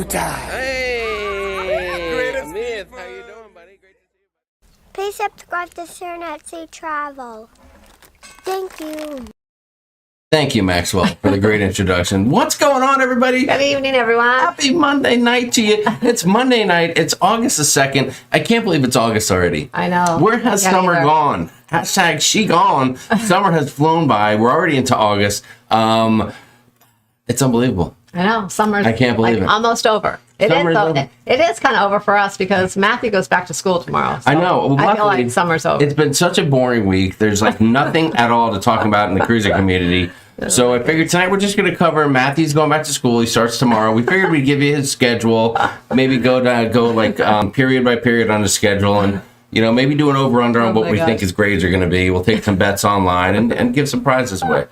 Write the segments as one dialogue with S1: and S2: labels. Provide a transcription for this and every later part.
S1: time.
S2: Hey, Amith, how you doing, buddy? Great to see you.
S3: Please subscribe to sharonatsea Travel. Thank you.
S1: Thank you, Maxwell, for the great introduction. What's going on, everybody?
S4: Good evening, everyone.
S1: Happy Monday night to you. It's Monday night. It's August the 2nd. I can't believe it's August already.
S4: I know.
S1: Where has summer gone? Hashtag she gone. Summer has flown by. We're already into August. It's unbelievable.
S4: I know. Summer's
S1: I can't believe it.
S4: Almost over. It is kind of over for us because Matthew goes back to school tomorrow. So
S1: I know. Well,
S4: I feel like summer's over.
S1: It's been such a boring week. There's like nothing at all to talk about in the cruising community. So I figured tonight we're just going to cover Matthew's going back to school. He starts tomorrow. We figured we'd give you his schedule, maybe go like period by period on his schedule, and maybe do an over under on what we think his grades are going to be. We'll take some bets online and give some prizes away.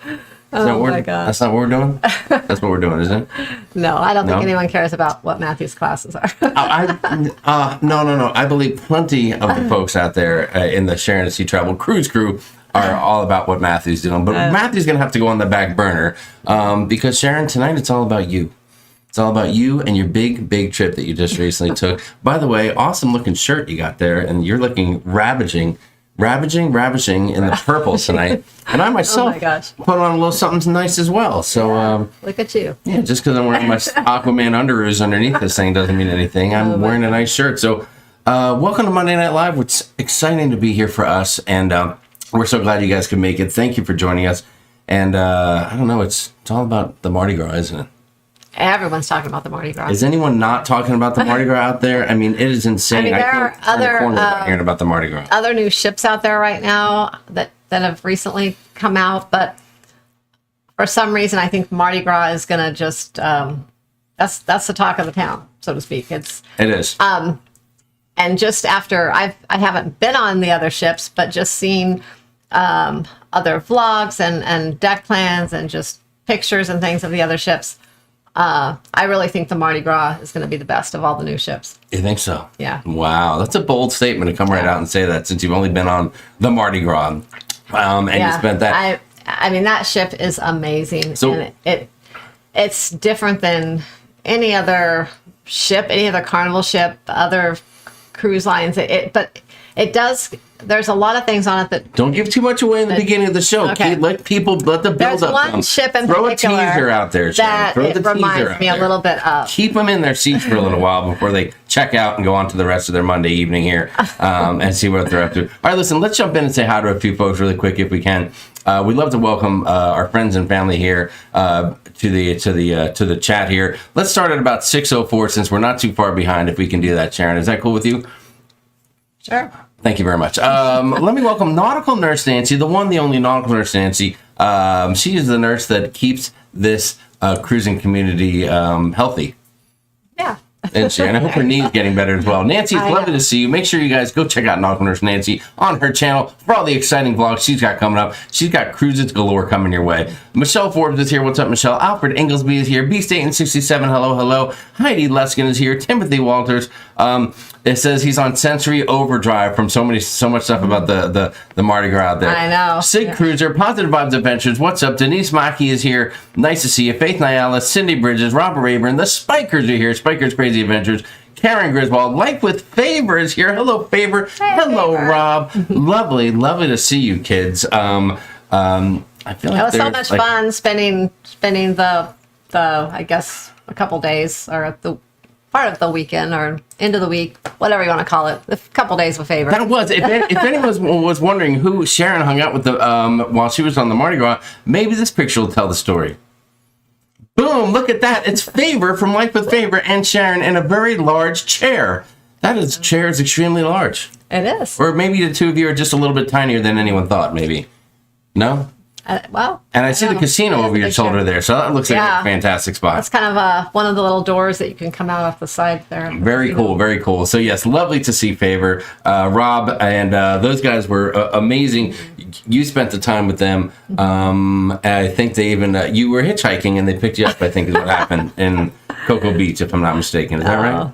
S4: My God.
S1: That's not what we're doing? That's what we're doing, isn't it?
S4: No, I don't think anyone cares about what Matthew's classes are.
S1: No. I believe plenty of the folks out there in the sharonatsea Travel Cruise crew are all about what Matthew's doing. But Matthew's going to have to go on the back burner because, Sharon, tonight it's all about you. It's all about you and your big trip that you just recently took. By the way, awesome looking shirt you got there, and you're looking ravaging in the purple tonight. And I myself put on a little something nice as well. So
S4: look at you.
S1: Yeah, just because I'm wearing my Aquaman underoos underneath this thing doesn't mean anything. I'm wearing a nice shirt. So welcome to Monday Night Live. It's exciting to be here for us, and we're so glad you guys could make it. Thank you for joining us. And I don't know, it's all about the Mardi Gras, isn't it?
S4: Everyone's talking about the Mardi Gras.
S1: Is anyone not talking about the Mardi Gras out there? I mean, it is insane.
S4: There are other
S1: hearing about the Mardi Gras.
S4: Other new ships out there right now that have recently come out, but for some reason, I think Mardi Gras is going to just that's the talk of the town, so to speak. It
S1: is.
S4: And just after I haven't been on the other ships, but just seen other vlogs and deck plans and just pictures and things of the other ships. I really think the Mardi Gras is going to be the best of all the new ships.
S1: You think so?
S4: Yeah.
S1: Wow, that's a bold statement to come right out and say that, since you've only been on the Mardi Gras, and you spent that.
S4: I mean, that ship is amazing.
S1: So,
S4: and it's different than any other ship, any other Carnival ship, other cruise lines. But it does. There's a lot of things on it that
S1: don't give too much away in the beginning of the show.
S4: Okay.
S1: Let the build up.
S4: There's one ship in
S1: Throw
S4: particular
S1: a teaser out there, Sharon. Throw the
S4: reminds me a little bit of.
S1: Keep them in their seats for a little while before they check out and go on to the rest of their Monday evening here and see what they're up to. All right, listen. Let's jump in and say hi to a few folks really quick if we can. We'd love to welcome our friends and family here to the chat here. Let's start at about 6:04 since we're not too far behind. If we can do that, Sharon, is that cool with you?
S4: Sure.
S1: Thank you very much. Let me welcome Nautical Nurse Nancy, the one, the only Nautical Nurse Nancy. She is the nurse that keeps this cruising community healthy.
S4: Yeah.
S1: And I hope her knee's getting better as well. Nancy, it's lovely to see you. Make sure you guys go check out Nautical Nurse Nancy on her channel for all the exciting vlogs she's got coming up. She's got cruises galore coming your way. Michelle Forbes is here. What's up, Michelle? Alfred Inglesby is here. B-State-67, hello. Heidi Luskin is here. Timothy Walters. It says he's on sensory overdrive from so much stuff about the Mardi Gras out there.
S4: I know.
S1: Sig Cruiser, Positive Vibes Adventures. What's up? Denise Mackey is here. Nice to see you. Faith Nyala, Cindy Bridges, Robert Rayburn. The Spikers are here. Spikers Crazy Adventures. Karen Griswold. Life with Favor is here. Hello, Favor. Hello,
S4: Favor.
S1: Rob. Lovely to see you, kids. I feel like
S4: it was so much fun spending the I guess a couple days or the part of the weekend or end of the week, whatever you want to call it, a couple days with Favor.
S1: That was. If anyone was wondering who Sharon hung out with while she was on the Mardi Gras, maybe this picture will tell the story. Boom! Look at that. It's Favor from Life with Favor and Sharon in a very large chair. Chair is extremely large.
S4: It is.
S1: Or maybe the two of you are just a little bit tinier than anyone thought. Maybe. No.
S4: Well,
S1: and I see the casino over your shoulder there, so that looks like a fantastic spot.
S4: That's kind of one of the little doors that you can come out off the side there.
S1: Very cool. So yes, lovely to see Favor, Rob, and those guys were amazing. You spent the time with them. I think they even you were hitchhiking and they picked you up. I think is what happened in Cocoa Beach, if I'm not mistaken. Is that right?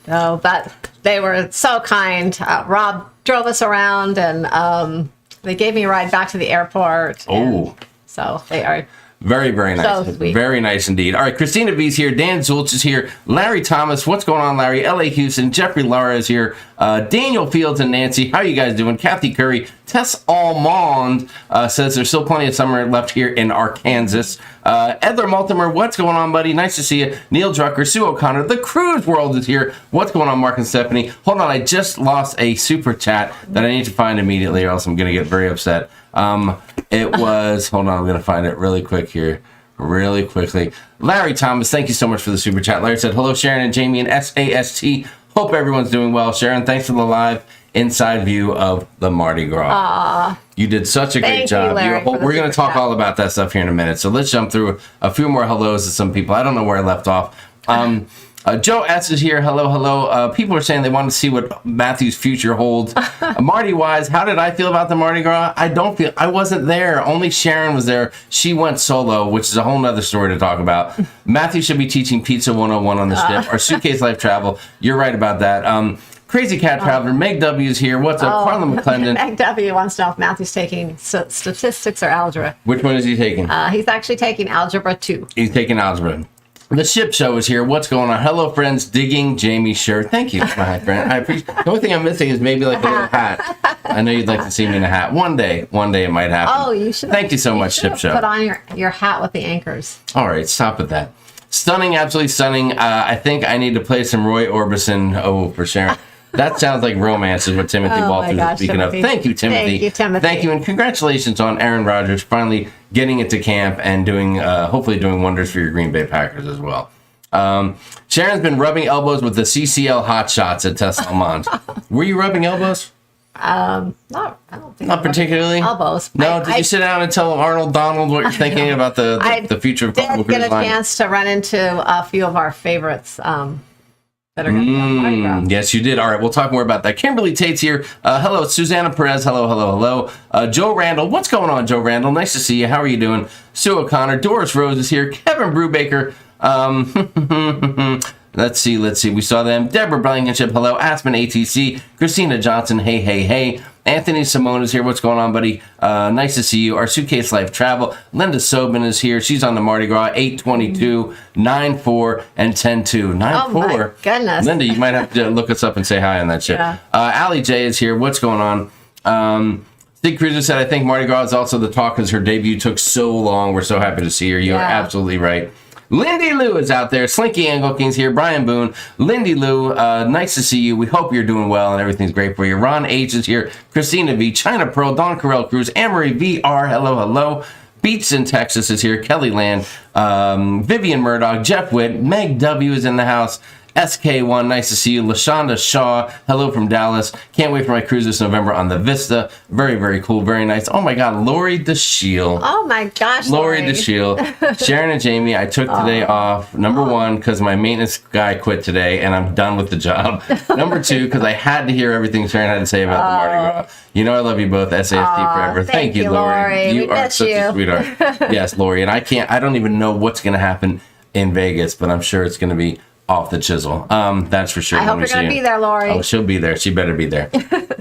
S4: No, but they were so kind. Rob drove us around and. They gave me a ride back to the airport.
S1: Oh.
S4: So they are
S1: Very, very nice.
S4: So sweet.
S1: Very nice indeed. All right, Christina V's here. Dan Zulch is here. Larry Thomas, what's going on, Larry? L.A. Houston. Jeffrey Lara is here. Daniel Fields and Nancy, how are you guys doing? Kathy Curry. Tess Almond says there's still plenty of summer left here in Arkansas. Edler Multimer, what's going on, buddy? Nice to see you. Neil Drucker, Sue O'Connor. The Cruise World is here. What's going on, Mark and Stephanie? Hold on, I just lost a super chat that I need to find immediately, or else I'm going to get very upset. It was, hold on, I'm going to find it really quick here. Really quickly. Larry Thomas, thank you so much for the super chat. Larry said, hello, Sharon and Jamie and SAST. Hope everyone's doing well. Sharon, thanks for the live inside view of the Mardi Gras. You did such a great job.
S4: Larry,
S1: we're going to talk all about that stuff here in a minute. So let's jump through a few more hellos to some people. I don't know where I left off. Joe S is here. Hello, hello. People are saying they want to see what Matthew's future holds. Marty Wise, how did I feel about the Mardi Gras? I wasn't there. Only Sharon was there. She went solo, which is a whole nother story to talk about. Matthew should be teaching Pizza 101 on the ship. Our suitcase life travel. You're right about that. Crazy Cat Traveler, Meg W is here. What's up? Carla McClendon.
S4: Meg W wants to know if Matthew's taking statistics or algebra.
S1: Which one is he taking?
S4: He's actually taking Algebra 2.
S1: He's taking algebra. The Ship Show is here. What's going on? Hello, friends. Digging Jamie's shirt. Thank you, my friend. I appreciate. The only thing I'm missing is maybe like a little hat. I know you'd like to see me in a hat. One day it might happen.
S4: Oh, you should.
S1: Thank you so much, Ship Show.
S4: Put on your hat with the anchors.
S1: All right, stop with that. Stunning, absolutely stunning. I think I need to play some Roy Orbison. Oh, for Sharon. That sounds like romance is what Timothy Walters is speaking
S4: Timothy.
S1: of. Thank you, Timothy.
S4: Thank you, Timothy.
S1: Thank you, and congratulations on Aaron Rodgers finally getting into camp and doing, hopefully doing wonders for your Green Bay Packers as well. Sharon's been rubbing elbows with the CCL hot shots at Tess Almond. Were you rubbing elbows?
S4: I don't think
S1: Not particularly.
S4: Elbows.
S1: No, did you sit down and tell Arnold Donald what you're thinking about the future of Carnival
S4: Cruise Line? I did get a chance to run into a few of our favorites that are going to be on Mardi Gras.
S1: Yes, you did. All right, we'll talk more about that. Kimberly Tate's here. Hello, Susanna Perez. Hello, hello, hello. Joe Randall. What's going on, Joe Randall? Nice to see you. How are you doing? Sue O'Connor. Doris Rose is here. Kevin Brubaker. Let's see. We saw them. Deborah Blankenship. Hello. Aspen ATC. Christina Johnson. Hey, hey, hey. Anthony Simone is here. What's going on, buddy? Nice to see you. Our Suitcase Life Travel. Linda Sobin is here. She's on the Mardi Gras. 8/22, 9/4, and 10/2. 9/4.
S4: Oh my goodness.
S1: Linda, you might have to look us up and say hi on that ship.
S4: Yeah.
S1: Allie J is here. What's going on? Steve Cruiser said, I think Mardi Gras is also the talk because her debut took so long. We're so happy to see her. You are absolutely right. Lindy Lou is out there. Slinky Angle King's here. Brian Boone. Lindy Lou, nice to see you. We hope you're doing well and everything's great for you. Ron H is here. Christina V. China Pearl. Don Carell Cruz. Amory VR. Hello, hello. Beats in Texas is here. Kelly Land. Vivian Murdoch. Jeff Witt. Meg W is in the house. SK1, nice to see you. LaShonda Shaw, hello from Dallas. Can't wait for my cruise this November on the Vista. Very, very cool. Very nice. Oh my God, Lori DeShiel.
S4: Oh my gosh,
S1: Lori DeShiel. Sharon and Jamie, I took today off. Number one, because my maintenance guy quit today and I'm done with the job. Number two, because I had to hear everything Sharon had to say about the Mardi Gras. You know I love you both. SASD forever. Thank you, Lori. You are such a sweetheart. Yes, Lori. And I don't even know what's going to happen in Vegas, but I'm sure it's going to be off the chisel. That's for sure.
S4: I hope you're going to be there, Lori.
S1: Oh, she'll be there. She better be there.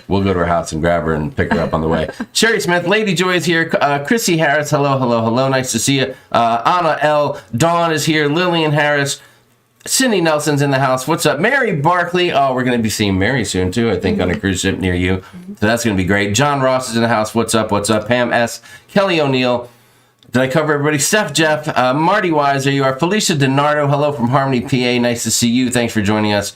S1: We'll go to her house and grab her and pick her up on the way. Sherry Smith, Lady Joy is here. Chrissy Harris, hello, hello, hello. Nice to see you. Anna L. Dawn is here. Lillian Harris. Cindy Nelson's in the house. What's up? Mary Barkley. Oh, we're going to be seeing Mary soon, too, I think, on a cruise ship near you. So that's going to be great. John Ross is in the house. What's up? What's up? Pam S. Kelly O'Neill. Did I cover everybody? Steph Jeff, Marty Wise, there you are. Felicia DiNardo, hello from Harmony, PA. Nice to see you. Thanks for joining us.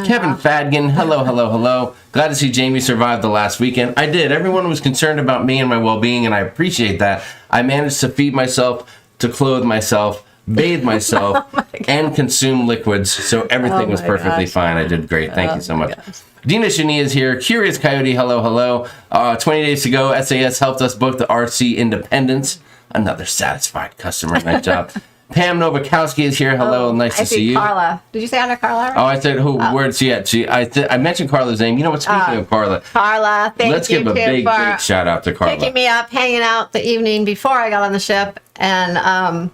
S1: Kevin Fadgen, hello, hello, hello. Glad to see Jamie survive the last weekend. I did. Everyone was concerned about me and my well-being, and I appreciate that. I managed to feed myself, to clothe myself, bathe myself, and consume liquids, so everything was perfectly fine. I did great. Thank you so much. Dina Shani is here. Curious Coyote, hello, hello. 20 days ago, SAS helped us book the RC Independence. Another satisfied customer. Nice job. Pam Novakowski is here. Hello, nice to see you.
S4: Carla. Did you say under Carla? Right?
S1: Oh, I said where's she at? I mentioned Carla's name. You know what? Speaking of Carla,
S4: Let's
S1: give a big shout out to Carla.
S4: Picking me up, hanging out the evening before I got on the ship, and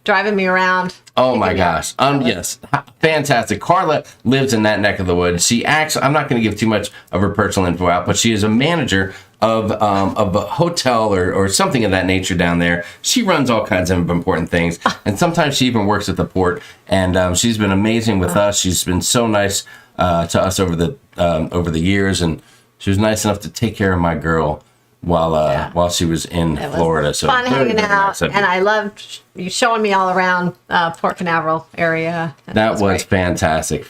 S4: driving me around.
S1: Oh my gosh. Yes. Fantastic. Carla lives in that neck of the woods. She actually, I'm not going to give too much of her personal info out, but she is a manager of a hotel or something of that nature down there. She runs all kinds of important things, and sometimes she even works at the port. And she's been amazing with us. She's been so nice to us over the years, and she was nice enough to take care of my girl while she was in Florida. So
S4: fun hanging
S1: nice.
S4: out, and I loved you showing me all around Port Canaveral area.
S1: That was fantastic.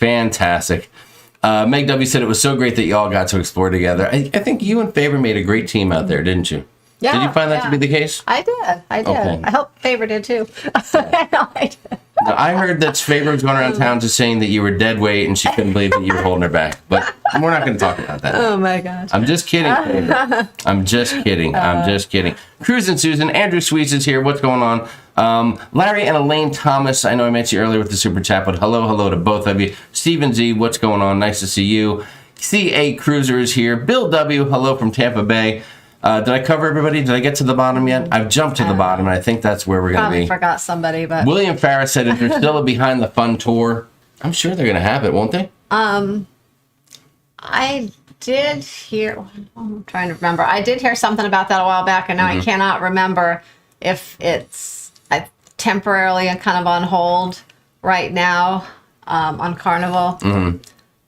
S1: Meg W said it was so great that you all got to explore together. I think you and Favor made a great team out there, didn't you?
S4: Yeah.
S1: Did you find that to be the case?
S4: I did.
S1: Okay.
S4: I hope Favor did too. I did.
S1: Now, I heard that Favor was going around town just saying that you were dead weight and she couldn't believe that you were holding her back. But we're not going to talk about that.
S4: Oh my gosh.
S1: I'm just kidding, Favor. I'm just kidding. Cruz and Susan, Andrew Sweets is here. What's going on? Larry and Elaine Thomas, I know I met you earlier with the super chat, but hello to both of you. Stephen Z, what's going on? Nice to see you. CA Cruiser is here. Bill W, hello from Tampa Bay. Did I cover everybody? Did I get to the bottom yet? I've jumped to the bottom, and I think that's where we're going to be.
S4: Probably forgot somebody, but
S1: William Farris said, "Is there still a Behind the Fun tour?" I'm sure they're going to have it, won't they?
S4: I did hear. I'm trying to remember. I did hear something about that a while back, and now I cannot remember if it's temporarily and kind of on hold right now on Carnival.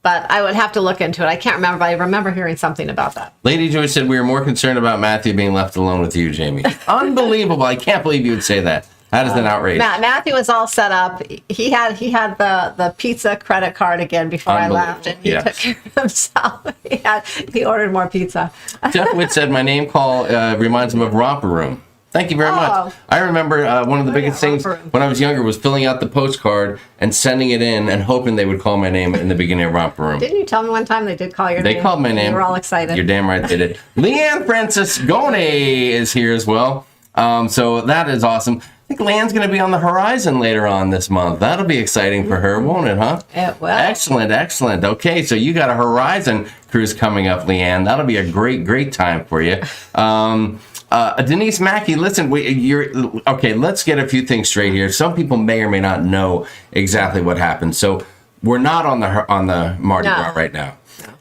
S4: But I would have to look into it. I can't remember, but I remember hearing something about that.
S1: Lady Joy said, "We were more concerned about Matthew being left alone with you, Jamie." Unbelievable. I can't believe you would say that. That is an outrage.
S4: Matthew was all set up. He had the pizza credit card again before I left, and he took care of himself. He ordered more pizza.
S1: Jeff Witt said, "My name call reminds him of Romper Room." Thank you very much. I remember one of the biggest things when I was younger was filling out the postcard and sending it in and hoping they would call my name in the beginning of Romper Room.
S4: Didn't you tell me one time they did call your name?
S1: They called my name.
S4: We were all excited.
S1: You're damn right they did. Leanne Franciscone is here as well. So that is awesome. I think Leanne's going to be on the horizon later on this month. That'll be exciting for her, won't it, huh?
S4: It will.
S1: Excellent. Okay, so you got a Horizon cruise coming up, Leanne. That'll be a great time for you. Denise Mackey, listen, let's get a few things straight here. Some people may or may not know exactly what happened. So we're not on the Mardi Gras right now.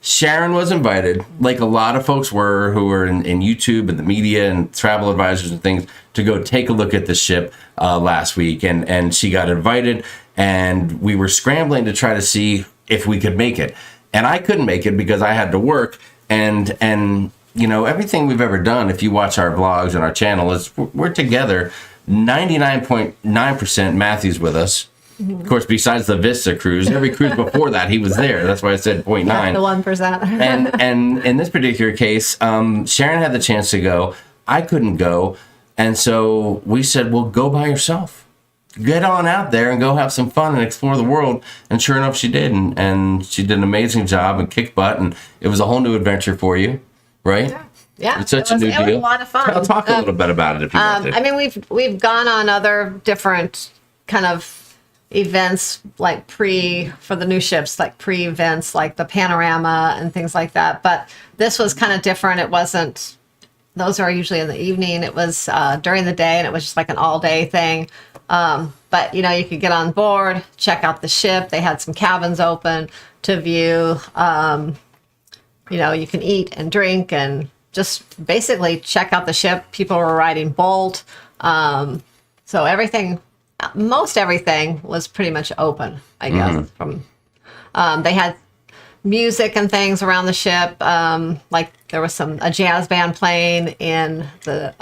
S1: Sharon was invited, like a lot of folks were who were in YouTube and the media and travel advisors and things, to go take a look at the ship last week. And she got invited, and we were scrambling to try to see if we could make it. And I couldn't make it because I had to work. And you know, everything we've ever done, if you watch our vlogs and our channel, is we're together. 99.9% Matthew's with us. Of course, besides the Vista cruise, every cruise before that, he was there. That's why I said 0.9.
S4: The 1%.
S1: and in this particular case, Sharon had the chance to go. I couldn't go. And so we said, well, go by yourself. Get on out there and go have some fun and explore the world. And sure enough, she did. And she did an amazing job and kicked butt. And it was a whole new adventure for you, right?
S4: Yeah.
S1: It's such a new deal.
S4: It was a lot of fun.
S1: I'll talk a little bit about it if you want to.
S4: I mean, we've gone on other different kind of events like for the new ships, like pre-events like the panorama and things like that, but this was kind of different. It wasn't, those are usually in the evening. It was during the day, and it was just like an all-day thing. But you know, you could get on board, check out the ship. They had some cabins open to view. You know, you can eat and drink and just basically check out the ship. People were riding Bolt, so most everything was pretty much open, I guess. From they had music and things around the ship. Like there was a jazz band playing in the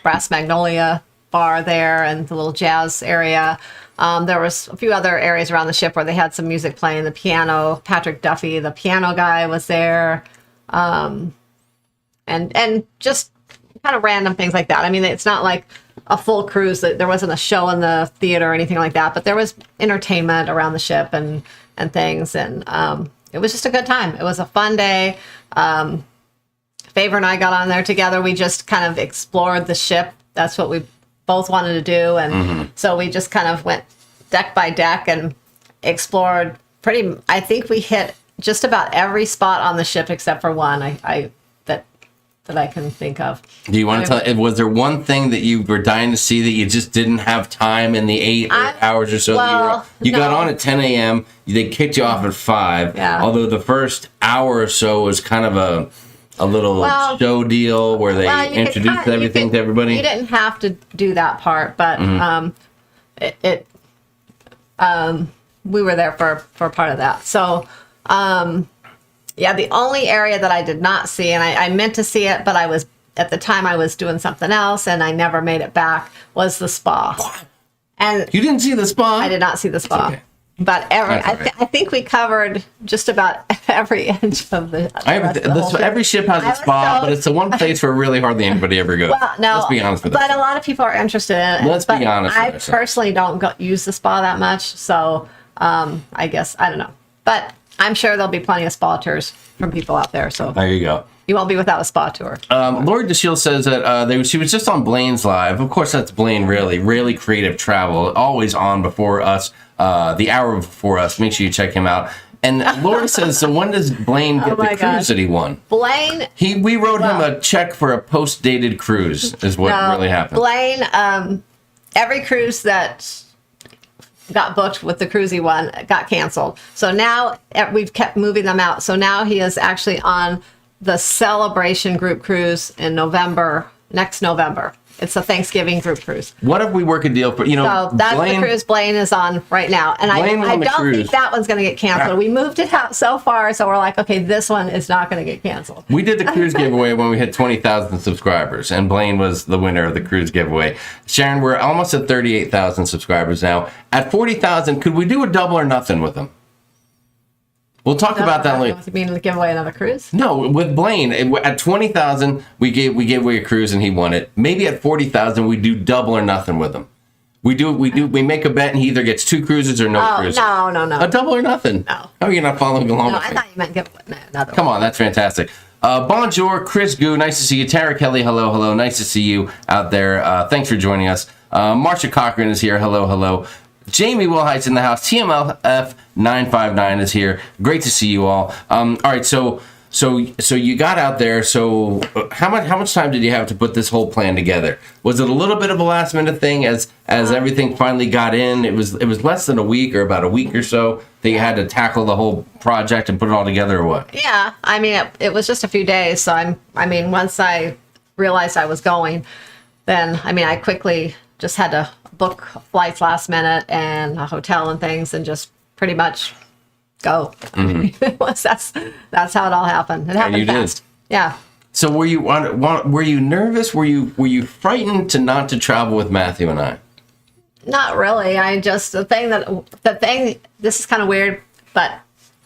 S4: Brass Magnolia bar there and the little jazz area. There was a few other areas around the ship where they had some music playing. The piano, Patrick Duffy, the piano guy, was there, and just kind of random things like that. I mean, it's not like a full cruise. There wasn't a show in the theater or anything like that, but there was entertainment around the ship and things, and it was just a good time. It was a fun day. Favor and I got on there together. We just kind of explored the ship. That's what we both wanted to do, and so we just kind of went deck by deck and explored I think we hit just about every spot on the ship except for one that I can think of.
S1: Do you want to tell? Was there one thing that you were dying to see that you just didn't have time in the 8 hours or so?
S4: Well,
S1: you got on at 10 a.m. They kicked you off at 5.
S4: Yeah.
S1: Although the first hour or so was kind of a little show deal where they introduced everything to everybody?
S4: You didn't have to do that part, but we were there for part of that. So, yeah, the only area that I did not see, and I meant to see it, but at the time I was doing something else and I never made it back, was the spa.
S1: What?
S4: And
S1: You didn't see the spa?
S4: I did not see the spa.
S1: Okay.
S4: But I think we covered just about every inch of the.
S1: Every ship has a spa, but it's the one place where really hardly anybody ever goes.
S4: Well, no,
S1: let's be honest with
S4: but a lot of people are interested in it.
S1: Let's be honest with
S4: I
S1: ourselves.
S4: personally don't use the spa that much, so I guess I don't know. But I'm sure there'll be plenty of spa tours from people out there. So
S1: There you go.
S4: you won't be without a spa tour.
S1: Lori DeShield says that she was just on Blaine's live. Of course, that's Blaine. Really creative travel. Always on before us. The hour before us. Make sure you check him out. And Lori says, so when does Blaine get the cruise that he won?
S4: Blaine.
S1: We wrote him a check for a post-dated cruise. Is what really happened.
S4: Blaine. Every cruise that got booked with the cruise he won got canceled. So now we've kept moving them out. So now he is actually on the Celebration group cruise in next November. It's a Thanksgiving group cruise.
S1: What if we work a deal for,
S4: So that's
S1: Blaine,
S4: the cruise Blaine is on right now. And I don't think that one's going to get canceled. We moved it out so far, so we're like, okay, this one is not going to get canceled.
S1: We did the cruise giveaway when we hit 20,000 subscribers, and Blaine was the winner of the cruise giveaway. Sharon, we're almost at 38,000 subscribers now. At 40,000, could we do a double or nothing with them? We'll talk about that later.
S4: You mean to give away another cruise?
S1: No, with Blaine, at 20,000, we gave away a cruise and he won it. Maybe at 40,000, we do double or nothing with him. We make a bet and he either gets 2 cruises or no cruises.
S4: No.
S1: A double or nothing.
S4: No.
S1: How are you not following along
S4: No,
S1: with
S4: I
S1: me?
S4: thought you meant give away another
S1: Come
S4: one.
S1: on, that's fantastic. Bonjour, Chris Goo, nice to see you. Tara Kelly, hello. Nice to see you out there. Thanks for joining us. Marcia Cochran is here, hello. Jamie Wilhite's in the house. TMLF 959 is here. Great to see you all. All right, so you got out there. So how much time did you have to put this whole plan together? Was it a little bit of a last minute thing as everything finally got in? It was less than a week or about a week or so that you had to tackle the whole project and put it all together, or what?
S4: Yeah, I mean, it was just a few days. So once I realized I was going, then I quickly just had to book flights last minute and a hotel and things, and just pretty much go. That's how it all happened. It happened
S1: you
S4: fast.
S1: did.
S4: Yeah.
S1: So were you nervous? Were you frightened not to travel with Matthew and I?
S4: Not really. The thing. This is kind of weird, but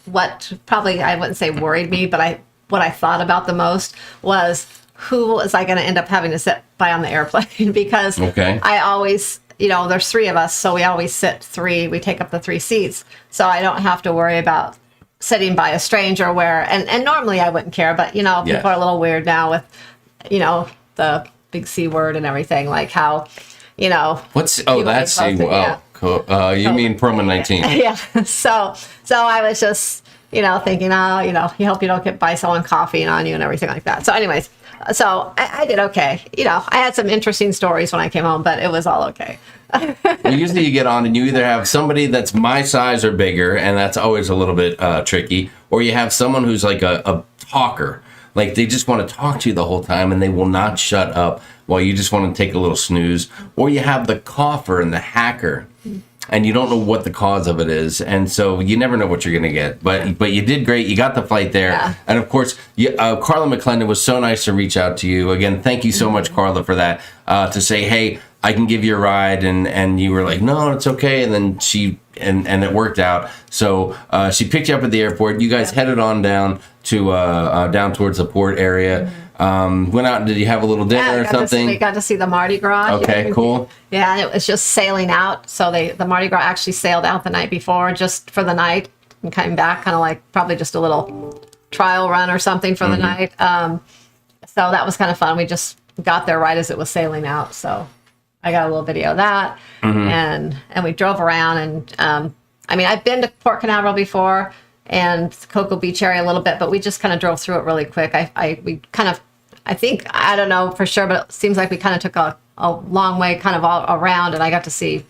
S4: what probably I wouldn't say worried me, but what I thought about the most was who was I going to end up having to sit by on the airplane because I always. There's 3 of us, so we always sit 3. We take up the 3 seats, so I don't have to worry about sitting by a stranger and normally I wouldn't care, but people are a little weird now with, the big C word and everything, like how,
S1: What's that's C?
S4: Yeah.
S1: Cool. You mean Promo 19?
S4: Yeah. So I was just, thinking, you hope you don't get buy someone coffee on you and everything like that. So anyways, so I did okay. I had some interesting stories when I came home, but it was all okay.
S1: Well, usually you get on and you either have somebody that's my size or bigger, and that's always a little bit tricky, or you have someone who's like a talker. Like they just want to talk to you the whole time and they will not shut up while you just want to take a little snooze. Or you have the cougher and the hacker, and you don't know what the cause of it is, and so you never know what you're going to get. But you did great. You got the flight there,
S4: yeah.
S1: And of course, Carla McClendon was so nice to reach out to you again. Thank you so much, Carla, for that. To say, hey, I can give you a ride, and you were like, no, it's okay. And then and it worked out. So she picked you up at the airport. You guys headed on down to down towards the port area. Went out and did you have a little dinner or something?
S4: We got to see the Mardi Gras.
S1: Okay, cool.
S4: Yeah, and it was just sailing out. So the Mardi Gras actually sailed out the night before just for the night and came back kind of like probably just a little trial run or something for the night. So that was kind of fun. We just got there right as it was sailing out. So I got a little video of that. And we drove around and I've been to Port Canaveral before and Cocoa Beach area a little bit, but we just kind of drove through it really quick. I think, I don't know for sure, but it seems like we kind of took a long way kind of all around, and I got to see,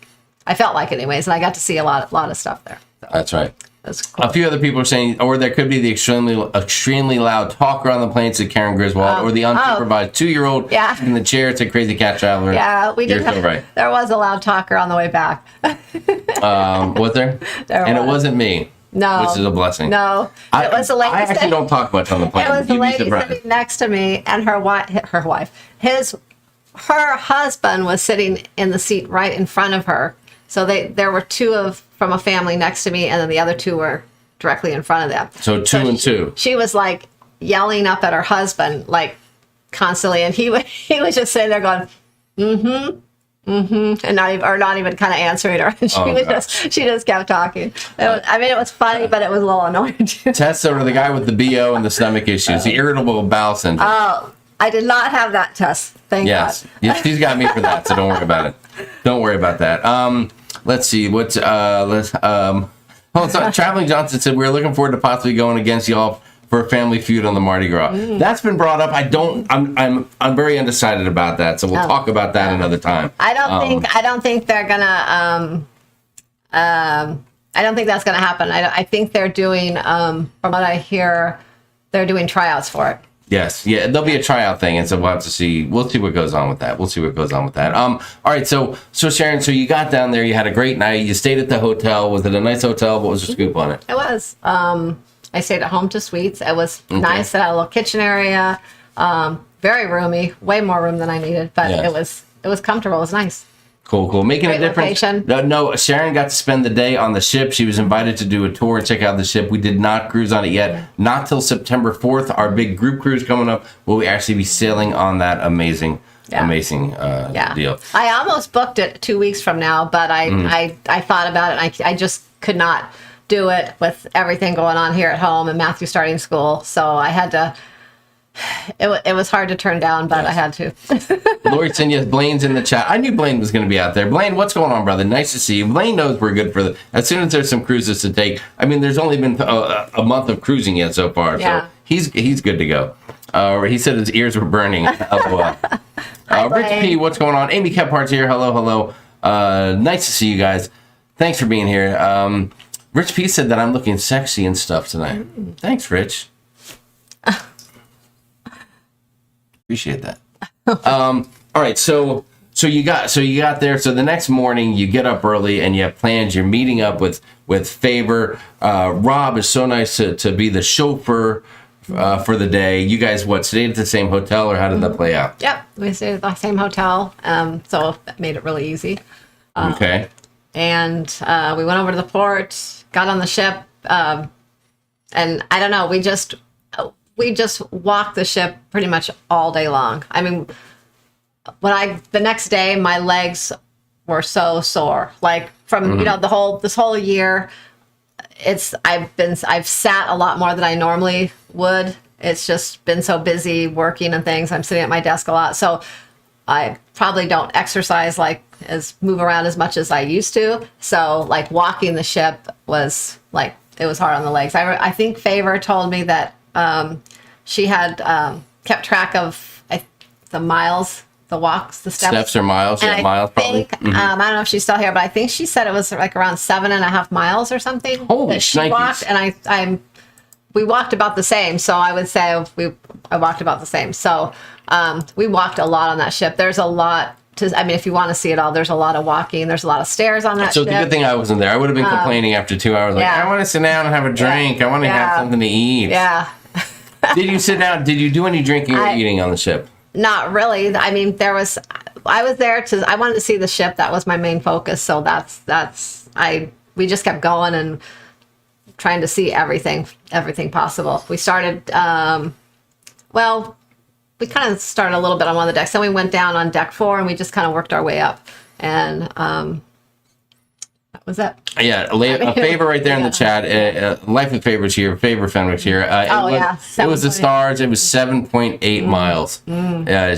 S4: I felt like anyways, and I got to see a lot of stuff there. So.
S1: That's right.
S4: That's cool.
S1: A few other people are saying, or there could be the extremely loud talker on the plane, said Karen Griswold, or the unsupervised 2-year-old in the chair, said Crazy Cat Traveler.
S4: Yeah, we did.
S1: You're so right.
S4: There was a loud talker on the way back.
S1: Was there? And it wasn't me.
S4: No.
S1: Which is a blessing.
S4: No. It was a lady.
S1: I actually don't talk much on the plane.
S4: It was a
S1: You'd be
S4: lady
S1: surprised.
S4: sitting next to me, and her husband was sitting in the seat right in front of her. So there were two from a family next to me, and then the other two were directly in front of them.
S1: So two and two.
S4: She was like yelling up at her husband like constantly, and he was just sitting there going, and not even kind of answering her. And she just kept talking. It was funny, but it was a little annoying too.
S1: Tessa, or the guy with the BO and the stomach issues, the irritable bowel syndrome.
S4: Oh, I did not have that test. Thank God.
S1: Yes, she's got me for that, so don't worry about it. Don't worry about that. Let's see. Traveling Johnson said we're looking forward to possibly going against y'all for a family feud on the Mardi Gras. That's been brought up. I'm very undecided about that, so we'll talk about that another time.
S4: I don't think they're gonna. I don't think that's gonna happen. I think they're doing. From what I hear, they're doing tryouts for it.
S1: Yes, yeah, there'll be a tryout thing, and so we'll have to see. We'll see what goes on with that. All right, so Sharon, so you got down there, you had a great night, you stayed at the hotel. Was it a nice hotel? What was the scoop on it?
S4: It was. I stayed at Home to Suites. It was nice. It had a little kitchen area, very roomy, way more room than I needed, but it was comfortable. It was nice.
S1: Cool. Making
S4: Great
S1: a difference.
S4: location.
S1: No, Sharon got to spend the day on the ship. She was invited to do a tour and check out the ship. We did not cruise on it yet. Not till September 4th. Our big group cruise coming up. Will we actually be sailing on that amazing deal?
S4: I almost booked it 2 weeks from now, but I thought about it, and I just could not do it with everything going on here at home and Matthew starting school. So I had to. It was hard to turn down, but I had to.
S1: Lori said, yes, Blaine's in the chat. I knew Blaine was going to be out there. Blaine, what's going on, brother? Nice to see you. Blaine knows we're good for as soon as there's some cruises to take. I mean, there's only been a month of cruising yet so far, so he's good to go. He said his ears were burning. Rich P, what's going on? Amy Kephart's here. Hello. Nice to see you guys. Thanks for being here. Rich P said that I'm looking sexy and stuff tonight. Thanks, Rich. Appreciate that. All right, so you got there. So the next morning you get up early and you have plans. You're meeting up with Favor. Rob is so nice to be the chauffeur for the day. You guys stayed at the same hotel, or how did that play out?
S4: Yep, we stayed at the same hotel, so that made it really easy.
S1: Okay.
S4: And we went over to the port, got on the ship, and I don't know, we just walked the ship pretty much all day long. I mean, the next day, my legs were so sore. Like from this whole year, I've sat a lot more than I normally would. It's just been so busy working and things. I'm sitting at my desk a lot, so I probably don't exercise move around as much as I used to. So like walking the ship was it was hard on the legs. I think Favor told me that she had kept track of the miles, the walks, the steps
S1: or miles.
S4: And
S1: miles
S4: probably.
S1: probably.
S4: I don't know if she's still here, but I think she said it was like around 7.5 miles or something.
S1: Holy
S4: that she
S1: shnikes.
S4: walked, and we walked about the same. So I would say I walked about the same. So we walked a lot on that ship. There's a lot. If you want to see it all, there's a lot of walking. There's a lot of stairs on that ship.
S1: So it's a good thing I wasn't there. I would have been complaining after 2 hours. I want to sit down and have a drink. I want to have something to eat.
S4: Yeah.
S1: Did you sit down? Did you do any drinking or eating on the ship?
S4: Not really. I mean, I was there I wanted to see the ship. That was my main focus. So we just kept going and trying to see everything possible. We started, we kind of started a little bit on one of the decks. Then we went down on deck 4 and we just kind of worked our way up. And that was it.
S1: Yeah, a Favor right there in the chat. Life of Favors here. Favor Fenwick's here. It was the stars. It was 7.8 miles.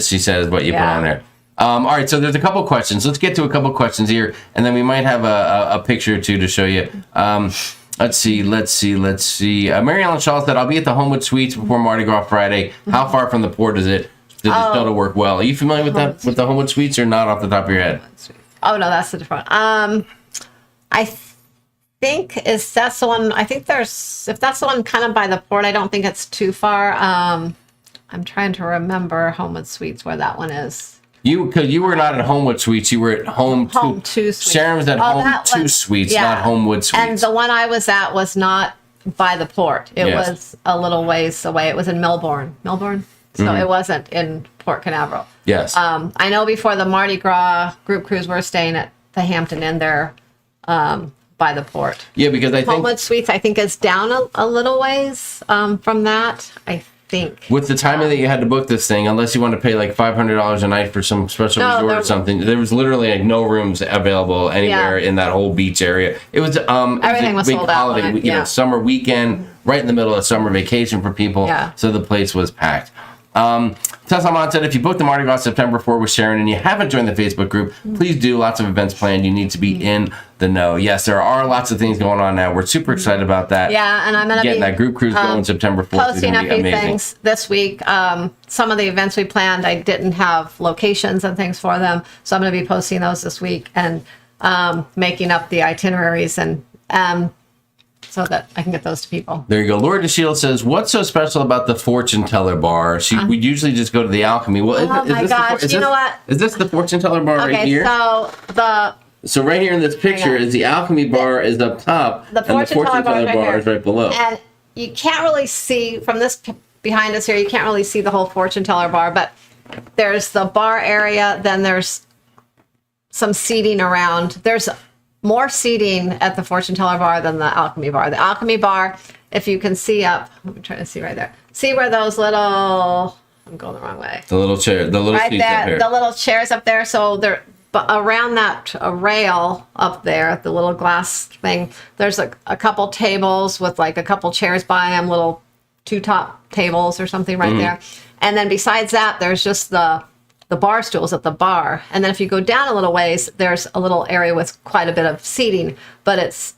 S1: She said is what you put on there. All right, so there's a couple questions. Let's get to a couple questions here, and then we might have a picture or two to show you. Let's see. Mary Ellen Shaw said, I'll be at the Homewood Suites before Mardi Gras Friday. How far from the port is it? Did it still work well? Are you familiar with that, with the Homewood Suites, or not off the top of your head?
S4: Oh, no, that's the different one. I think that's the one. I think if that's the one kind of by the port, I don't think it's too far. I'm trying to remember Homewood Suites where that one is.
S1: Because you were not at Homewood Suites, you were at Home 2
S4: Suites.
S1: Sharon was at Home 2 Suites, not Homewood Suites.
S4: And the one I was at was not by the port. It was a little ways away. It was in Melbourne. So it wasn't in Port Canaveral.
S1: Yes.
S4: I know before the Mardi Gras group cruise, we're staying at the Hampton Inn there by the port.
S1: Yeah, because I think
S4: Homewood Suites, I think, is down a little ways from that. I think.
S1: With the timing that you had to book this thing, unless you want to pay like $500 a night for some special resort or something, there was literally like no rooms available anywhere in that whole beach area. It was
S4: everything was
S1: big
S4: sold
S1: holiday,
S4: out.
S1: you know, summer weekend, right in the middle of summer vacation for people.
S4: Yeah.
S1: So the place was packed. Tessamon said, if you booked the Mardi Gras September 4 with Sharon and you haven't joined the Facebook group, please do. Lots of events planned. You need to be in the know. Yes, there are lots of things going on now. We're super excited about that.
S4: Yeah, and I'm going to
S1: be that group cruise going September 4th.
S4: Posting a few things this week. Some of the events we planned, I didn't have locations and things for them, so I'm going to be posting those this week and making up the itineraries and so that I can get those to people.
S1: There you go. Laura DeShield says, what's so special about the fortune teller bar? We usually just go to the Alchemy. Well,
S4: you know what?
S1: Is this the fortune teller bar right here?
S4: So
S1: right here in this picture is the Alchemy bar is up top, and the fortune teller bar is right below.
S4: And you can't really see from this behind us here. You can't really see the whole fortune teller bar, but there's the bar area. Then there's some seating around. There's more seating at the fortune teller bar than the Alchemy bar. The Alchemy bar, if you can see up, I'm trying to see right there. See where those little, I'm going the wrong way.
S1: The little chair, the little
S4: right
S1: seats
S4: there,
S1: up here.
S4: the little chairs up there. So they're around that rail up there, the little glass thing. There's a couple tables with like a couple chairs by them, little two top tables or something right there. And then besides that, there's just the bar stools at the bar. And then if you go down a little ways, there's a little area with quite a bit of seating, but it's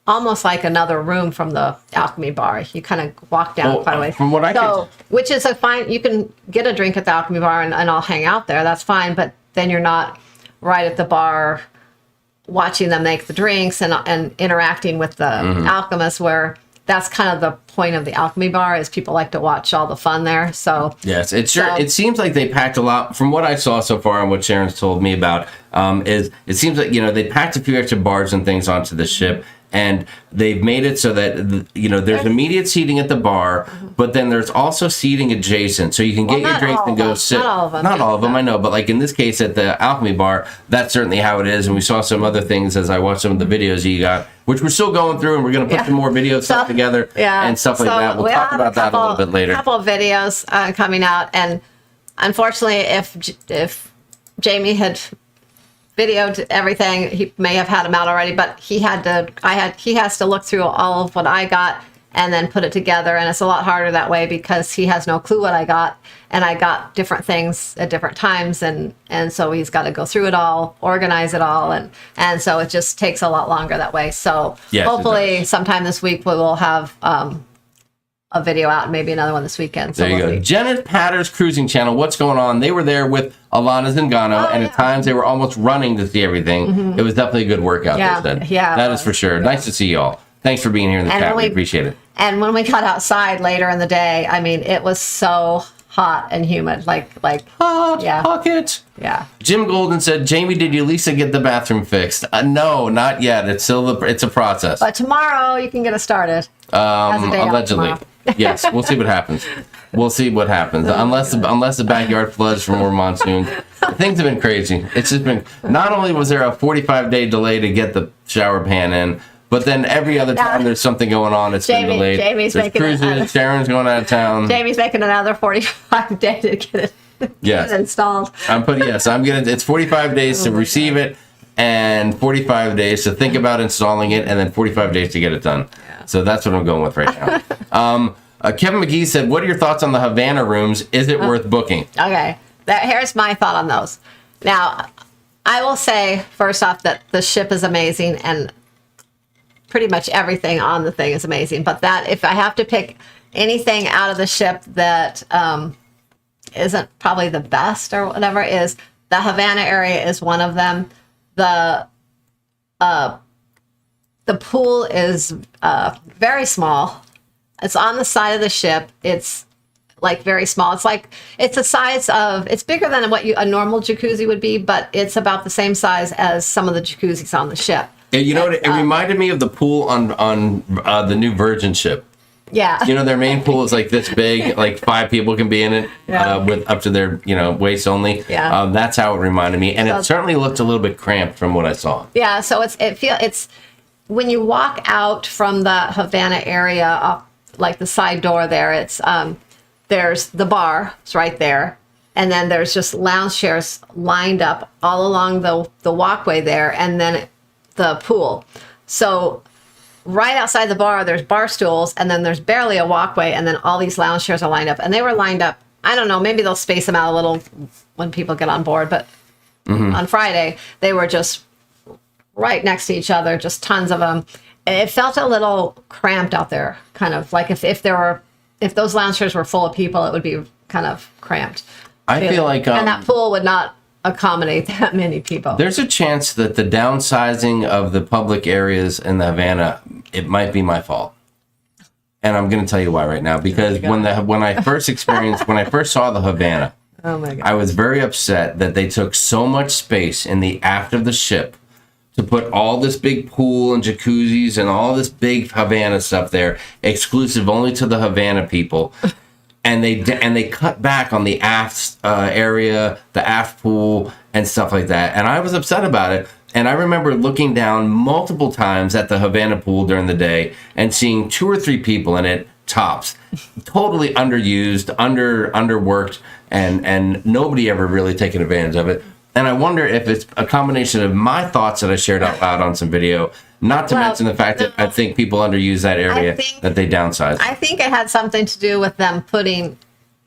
S4: almost like another room from the Alchemy bar. You kind of walk down quite a way.
S1: From what I can...
S4: Which is a fine, you can get a drink at the Alchemy bar and I'll hang out there. That's fine. But then you're not right at the bar watching them make the drinks and interacting with the alchemists, where that's kind of the point of the Alchemy bar is people like to watch all the fun there. So
S1: yes, it seems like they packed a lot. From what I saw so far and what Sharon's told me about, is it seems like they packed a few extra bars and things onto the ship. And they've made it so that, there's immediate seating at the bar, but then there's also seating adjacent. So you can get your drinks and go sit. Not all of them, I know. But like in this case at the Alchemy bar, that's certainly how it is. And we saw some other things as I watched some of the videos you got, which we're still going through. And we're going to put some more video stuff together and stuff like that. We'll talk about that a little bit later.
S4: A couple of videos coming out. And unfortunately, if Jamie had videoed everything, he may have had them out already, but he has to look through all of what I got and then put it together, and it's a lot harder that way because he has no clue what I got, and I got different things at different times, and so he's got to go through it all, organize it all, and so it just takes a lot longer that way. So hopefully sometime this week we will have a video out, and maybe another one this weekend. So
S1: there you go. Janet Patter's Cruising Channel. What's going on? They were there with Alana Zingano, and at times they were almost running to see everything. It was definitely a good workout. That is for sure. Nice to see y'all. Thanks for being here in the chat. We appreciate it.
S4: And when we got outside later in the day, I mean, it was so hot and humid, like
S1: hot pocket.
S4: Yeah.
S1: Jim Golden said, Jamie, did you Lisa get the bathroom fixed? No, not yet. It's still it's a process.
S4: But tomorrow you can get it started.
S1: Allegedly. Yes, we'll see what happens. Unless the backyard floods for more monsoons. Things have been crazy. It's just been, not only was there a 45-day delay to get the shower pan in, but then every other time there's something going on, it's been delayed.
S4: Jamie's
S1: there's
S4: making
S1: cruises, Sharon's going out of town.
S4: Jamie's making another 45 days to get it installed.
S1: It's 45 days to receive it, and 45 days to think about installing it, and then 45 days to get it done. Yeah. So that's what I'm going with right now. Kevin McGee said, what are your thoughts on the Havana rooms? Is it worth booking?
S4: Okay. Here's my thought on those. Now, I will say, first off, that the ship is amazing, and pretty much everything on the thing is amazing. But that, if I have to pick anything out of the ship that isn't probably the best or whatever, is the Havana area is one of them. The the pool is very small. It's on the side of the ship. It's like very small. It's the size of, it's bigger than what a normal jacuzzi would be, but it's about the same size as some of the jacuzzis on the ship.
S1: Yeah, you know what? It reminded me of the pool on the new Virgin ship.
S4: Yeah.
S1: You know, their main pool is like this big, like 5 people can be in it with up to their, waist only.
S4: Yeah.
S1: That's how it reminded me. And
S4: So,
S1: it certainly looked a little bit cramped from what I saw.
S4: Yeah, so it's when you walk out from the Havana area, like the side door there, it's there's the bar, it's right there. And then there's just lounge chairs lined up all along the walkway there, and then the pool. So right outside the bar, there's bar stools, and then there's barely a walkway, and then all these lounge chairs are lined up. And they were lined up, I don't know, maybe they'll space them out a little when people get on board, but on Friday, they were just right next to each other, just tons of them. It felt a little cramped out there, kind of like if those lounge chairs were full of people, it would be kind of cramped.
S1: I feel like...
S4: and that pool would not accommodate that many people.
S1: There's a chance that the downsizing of the public areas in the Havana, it might be my fault. And I'm going to tell you why right now. Because when I first saw the Havana,
S4: oh my God,
S1: I was very upset that they took so much space in the aft of the ship to put all this big pool and jacuzzis and all this big Havana stuff there, exclusive only to the Havana people. And they cut back on the aft area, the aft pool, and stuff like that. And I was upset about it. And I remember looking down multiple times at the Havana pool during the day and seeing 2 or 3 people in it, tops, totally underused, underworked, and nobody ever really taken advantage of it. And I wonder if it's a combination of my thoughts that I shared out loud on some video, not to mention the fact that I think people underuse that area, that they downsize.
S4: I think it had something to do with them putting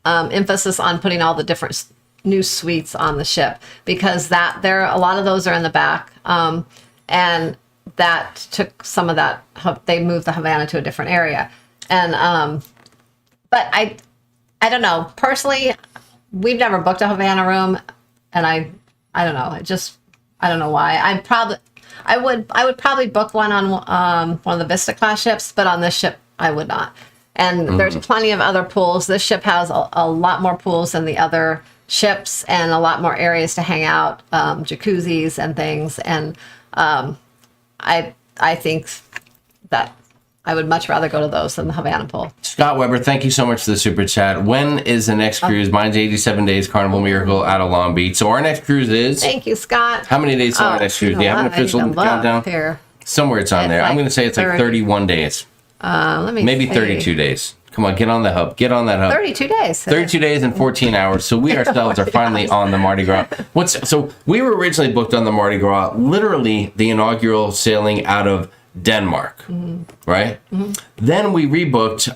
S4: emphasis on putting all the different new suites on the ship, because a lot of those are in the back, and that took some of that. They moved the Havana to a different area, and but I don't know. Personally, we've never booked a Havana room, and I don't know. I don't know why. I would probably book one on one of the Vista class ships, but on this ship I would not. And there's plenty of other pools. This ship has a lot more pools than the other ships, and a lot more areas to hang out, jacuzzis and things. And I think that I would much rather go to those than the Havana pool.
S1: Scott Weber, thank you so much for the super chat. When is the next cruise? Mine's 87 Days Carnival Miracle out of Long Beach. So our next cruise is...
S4: Thank you, Scott.
S1: How many days till our next cruise? Do you have an official countdown?
S4: Here.
S1: Somewhere it's on there. I'm going to say it's like 31 days.
S4: Let me
S1: Maybe
S4: see.
S1: 32 days. Come on, get on the hub. Get on that hub.
S4: 32 days.
S1: 32 days and 14 hours. So we ourselves are finally on the Mardi Gras. So we were originally booked on the Mardi Gras, literally the inaugural sailing out of Denmark, right? Then we rebooked.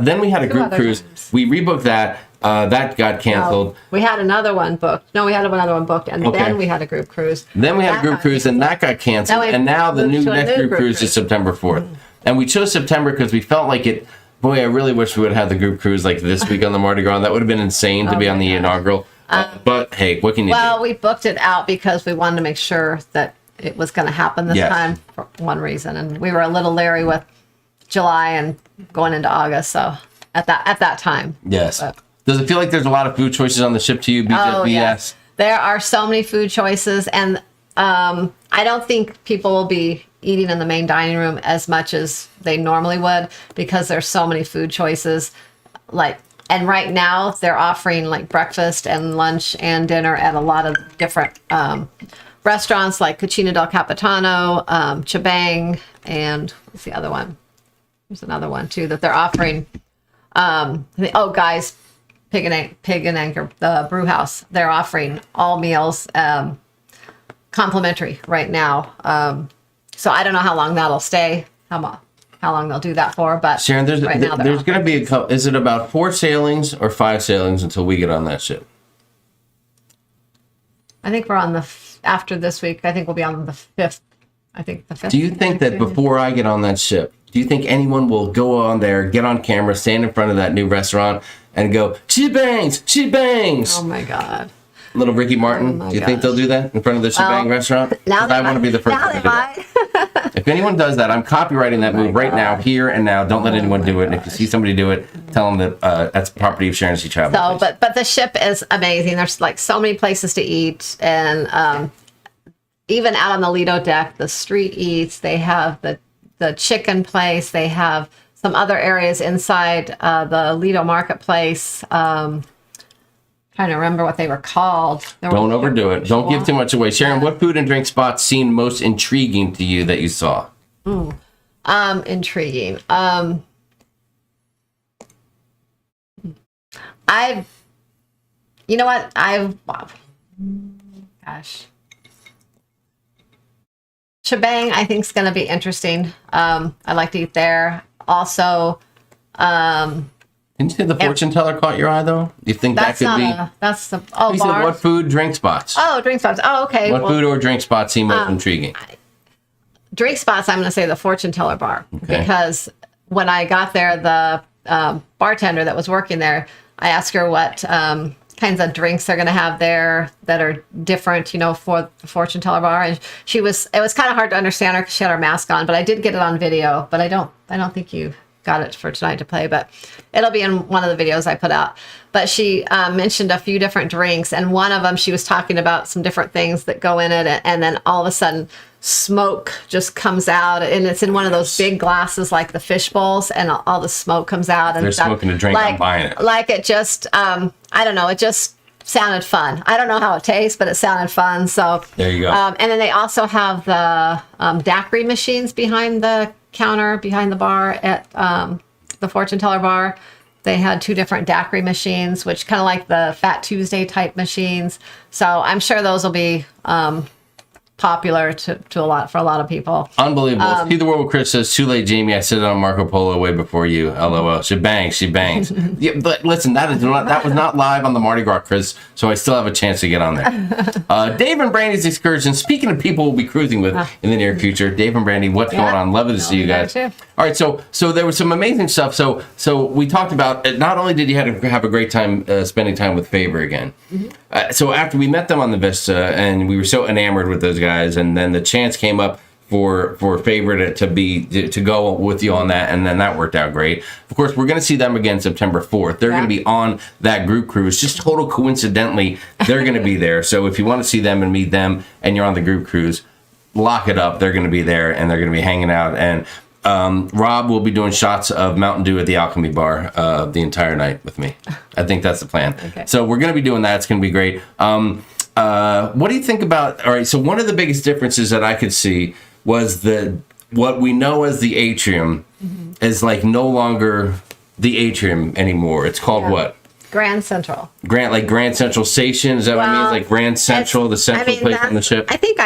S1: Then we had a group cruise.
S4: Times.
S1: We rebooked that. That got canceled.
S4: We had another one booked. No, we had another one booked, and then we had a group cruise.
S1: Then we had a group cruise, and that got canceled. And now the next group cruise is September 4th. And we chose September because we felt like it. Boy, I really wish we would have had the group cruise like this week on the Mardi Gras. That would have been insane to be on the inaugural. But hey, what can you do?
S4: Well, we booked it out because we wanted to make sure that it was going to happen this time for one reason, and we were a little leery with July and going into August. So at that time,
S1: yes.
S4: But,
S1: does it feel like there's a lot of food choices on the ship to you? BS?
S4: Yes. There are so many food choices, and I don't think people will be eating in the main dining room as much as they normally would, because there's so many food choices. And right now they're offering like breakfast and lunch and dinner at a lot of different restaurants, like Cucina del Capitano, Chabang, and what's the other one? There's another one too that they're offering. Guys, Pig and Anchor, the brew house. They're offering all meals complimentary right now. So I don't know how long that'll stay, how long they'll do that for, but
S1: Sharon, there's
S4: right now
S1: going to be a couple. Is it about 4 sailings or 5 sailings until we get on that ship?
S4: I think we're on after this week, I think we'll be on the 5th. I think the 5th.
S1: Do you think that before I get on that ship, do you think anyone will go on there, get on camera, stand in front of that new restaurant and go, she bangs, she bangs?
S4: Oh my God.
S1: Little Ricky Martin, do you think they'll do that in front of the Shebang restaurant?
S4: Now
S1: I want to be the first one to do that. If anyone does that, I'm copywriting that move right now, here and now. Don't let anyone do it. And if you see somebody do it, tell them that that's property of Sharon Sea Travel.
S4: So, but the ship is amazing. There's like so many places to eat, and even out on the Lido deck, the street eats. They have the chicken place. They have some other areas inside the Lido marketplace. Trying to remember what they were called.
S1: Don't overdo it. Don't give too much away. Sharon, what food and drink spots seemed most intriguing to you that you saw?
S4: Intriguing. You know what? Gosh. Shebang, I think, is going to be interesting. I'd like to eat there. Also,
S1: Didn't you say the fortune teller caught your eye, though? Do you think that could be?
S4: That's the
S1: You said what food, drink spots?
S4: Oh, drink spots. Oh, okay.
S1: What food or drink spots seem most intriguing?
S4: Drink spots, I'm going to say the fortune teller bar.
S1: Okay.
S4: Because when I got there, the bartender that was working there, I asked her what kinds of drinks they're going to have there that are different, for the fortune teller bar. And it was kind of hard to understand her because she had her mask on, but I did get it on video. But I don't think you got it for tonight to play, but it'll be in one of the videos I put out. But she mentioned a few different drinks, and one of them she was talking about some different things that go in it, and then all of a sudden smoke just comes out, and it's in one of those big glasses like the fish bowls, and all the smoke comes out. And
S1: they're smoking a drink, I'm buying it.
S4: Like it just, I don't know, it just sounded fun. I don't know how it tastes, but it sounded fun. So
S1: there you go.
S4: And then they also have the daiquiri machines behind the counter, behind the bar at the fortune teller bar. They had 2 different daiquiri machines, which kind of like the Fat Tuesday type machines. So I'm sure those will be popular for a lot of people.
S1: Unbelievable. See the world with Chris says, too late, Jamie. I said it on Marco Polo way before you. LOL. She bangs. Yeah, but listen, that was not live on the Mardi Gras, Chris, so I still have a chance to get on there. Dave and Brandy's excursion. Speaking of people we'll be cruising with in the near future, Dave and Brandy, what's going on? Love to see you guys. All right, so there was some amazing stuff. So we talked about, not only did you have a great time spending time with Faber again, so after we met them on the Vista, and we were so enamored with those guys, and then the chance came up for Faber to go with you on that, and then that worked out great. Of course, we're going to see them again September 4th. They're going to be on that group cruise. Just total coincidentally, they're going to be there. So if you want to see them and meet them, and you're on the group cruise, lock it up. They're going to be there, and they're going to be hanging out. And Rob will be doing shots of Mountain Dew at the Alchemy Bar the entire night with me. I think that's the plan. Okay. So we're going to be doing that. It's going to be great. What do you think about? All right. So one of the biggest differences that I could see was what we know as the atrium is like no longer the atrium anymore. It's called what?
S4: Grand Central.
S1: Grand Central Station. Is that what it means? Like Grand Central, the central place on the ship.
S4: I think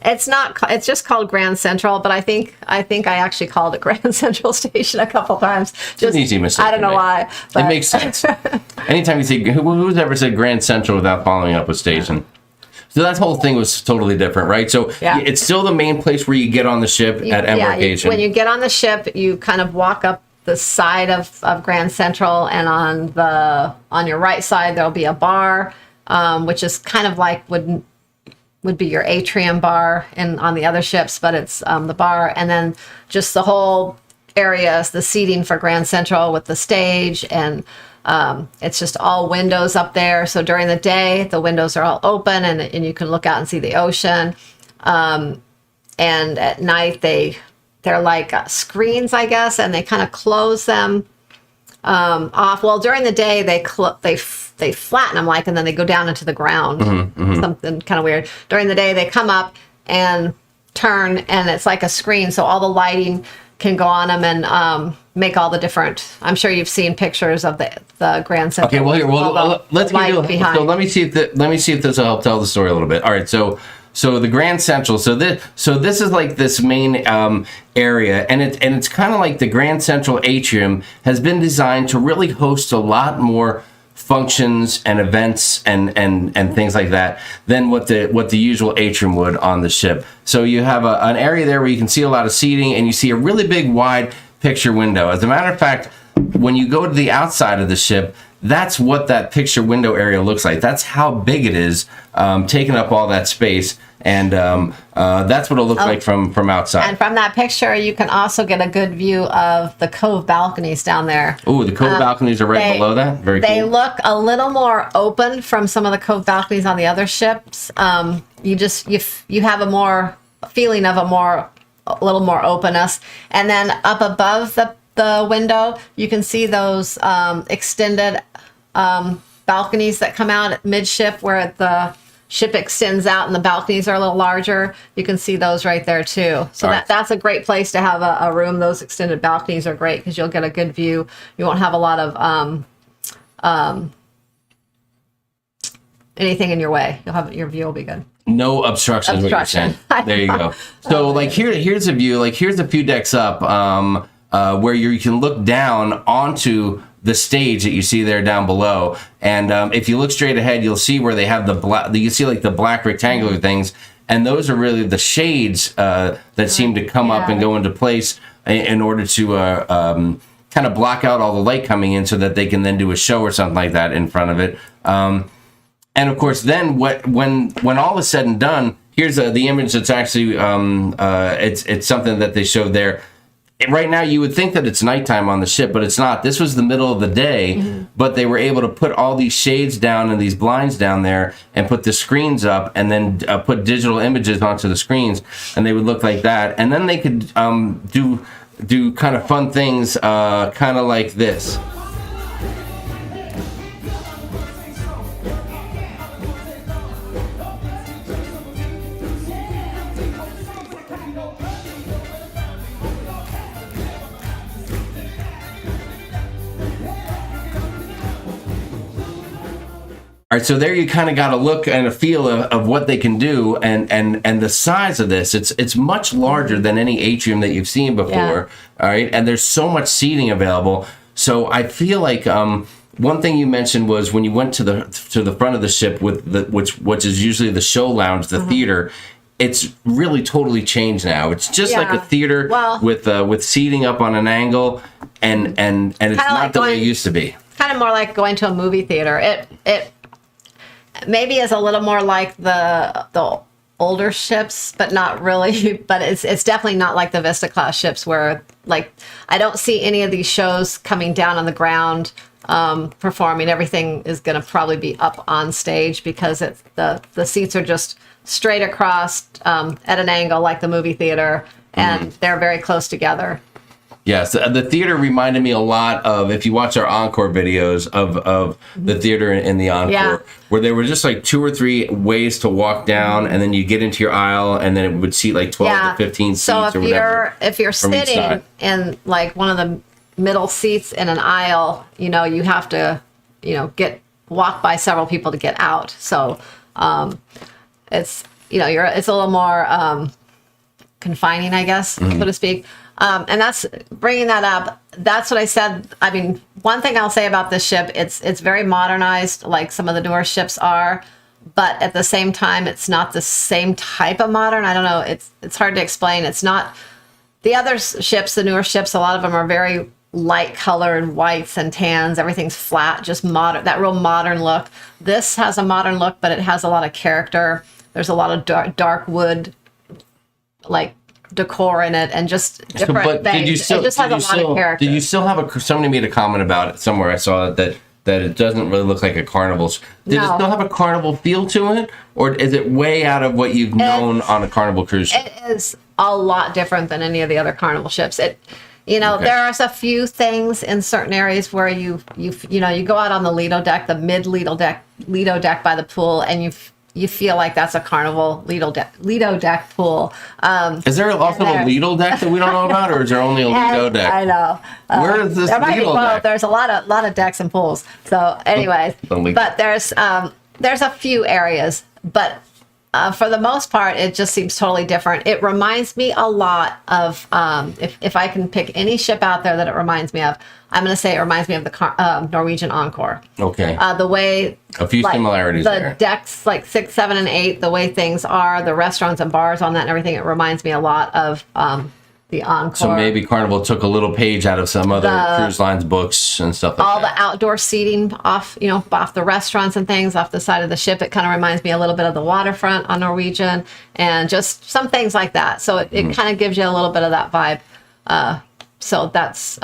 S4: it's just called Grand Central, but I think I actually called it Grand Central Station a couple times. Just
S1: it's an easy mistake.
S4: I don't know why. But.
S1: It makes sense. Anytime you say who's ever said Grand Central without following up with station. So that whole thing was totally different, right? So it's still the main place where you get on the ship at embarkation.
S4: When you get on the ship, you kind of walk up the side of Grand Central, and on your right side there'll be a bar, which is kind of like would be your atrium bar on the other ships, but it's the bar, and then just the whole area is the seating for Grand Central with the stage, and it's just all windows up there. So during the day, the windows are all open, and you can look out and see the ocean. And at night, they're like screens, I guess, and they kind of close them off. Well, during the day, they flatten them, and then they go down into the ground. Something kind of weird. During the day, they come up and turn, and it's like a screen, so all the lighting can go on them and make all the different. I'm sure you've seen pictures of the Grand Central.
S1: Okay, let's let me see if this will help tell the story a little bit. All right, so the Grand Central. So this is like this main area, and it's kind of like the Grand Central atrium has been designed to really host a lot more functions and events and things like that than what the usual atrium would on the ship. So you have an area there where you can see a lot of seating, and you see a really big wide picture window. As a matter of fact, when you go to the outside of the ship, that's what that picture window area looks like. That's how big it is, taking up all that space. And that's what it'll look like from outside.
S4: And from that picture, you can also get a good view of the cove balconies down there.
S1: Ooh, the cove balconies are right below that. Very cool.
S4: They look a little more open from some of the cove balconies on the other ships. You have a feeling of a little more openness. And then up above the window, you can see those extended balconies that come out at midship where the ship extends out and the balconies are a little larger. You can see those right there too. So that's a great place to have a room. Those extended balconies are great because you'll get a good view. You won't have a lot of anything in your way. Your view will be good.
S1: No obstructions.
S4: Obstruction.
S1: There you go. So here's a view. Here's a few decks up where you can look down onto the stage that you see there down below. And if you look straight ahead, you'll see where they have the black. You see the black rectangular things, and those are really the shades that seem to come up and go into place in order to kind of block out all the light coming in, so that they can then do a show or something like that in front of it. And of course, then when all is said and done, here's the image that's actually it's something that they showed there. Right now, you would think that it's nighttime on the ship, but it's not. This was the middle of the day, but they were able to put all these shades down and these blinds down there and put the screens up and then put digital images onto the screens, and they would look like that. And then they could do kind of fun things, kind of like this. All right, so there you kind of got a look and a feel of what they can do, and the size of this. It's much larger than any atrium that you've seen before. Yeah. All right, and there's so much seating available. So I feel like one thing you mentioned was when you went to the front of the ship with which is usually the show lounge, the theater. It's really totally changed now. It's just like a theater with seating up on an angle, and it's not the way it used to be.
S4: Kind of more like going to a movie theater. It maybe is a little more like the older ships, but not really. But it's definitely not like the Vista class ships where I don't see any of these shows coming down on the ground performing. Everything is going to probably be up on stage because the seats are just straight across at an angle like the movie theater, and they're very close together.
S1: Yes, the theater reminded me a lot of, if you watch our encore videos of the theater in the encore, where there were just like 2 or 3 ways to walk down, and then you get into your aisle, and then it would seat like 12 to 15 seats or whatever.
S4: So if you're sitting in like one of the middle seats in an aisle, you have to, walk by several people to get out. So it's it's a little more confining, I guess, so to speak. And that's bringing that up. That's what I said. I mean, one thing I'll say about this ship, it's very modernized, like some of the newer ships are, but at the same time, it's not the same type of modern. I don't know. It's hard to explain. It's not the other ships, the newer ships. A lot of them are very light colored, whites and tans. Everything's flat, just modern. That real modern look. This has a modern look, but it has a lot of character. There's a lot of dark wood, like decor in it, and just different things. It just has a lot of character.
S1: Did you still have somebody made a comment about it somewhere? I saw that it doesn't really look like a carnival. Did it still have a carnival feel to it, or is it way out of what you've known on a carnival cruise ship?
S4: It is a lot different than any of the other carnival ships. There are a few things in certain areas where you go out on the Lido deck, the mid Lido deck by the pool, and you feel like that's a carnival Lido deck pool.
S1: Is there also a Lido deck that we don't know about, or is there only a Lido deck?
S4: I know.
S1: Where is this Lido deck?
S4: There's a lot of decks and pools. So, anyways, but there's a few areas, but for the most part, it just seems totally different. It reminds me a lot of if I can pick any ship out there that it reminds me of, I'm going to say it reminds me of the Norwegian Encore.
S1: Okay.
S4: The way
S1: a few similarities there.
S4: The decks like 6, 7, and 8, the way things are, the restaurants and bars on that and everything, it reminds me a lot of the Encore.
S1: So maybe Carnival took a little page out of some other cruise lines books and stuff like
S4: all
S1: that.
S4: the outdoor seating off, off the restaurants and things off the side of the ship. It kind of reminds me a little bit of the waterfront on Norwegian and just some things like that. So it kind of gives you a little bit of that vibe. So that's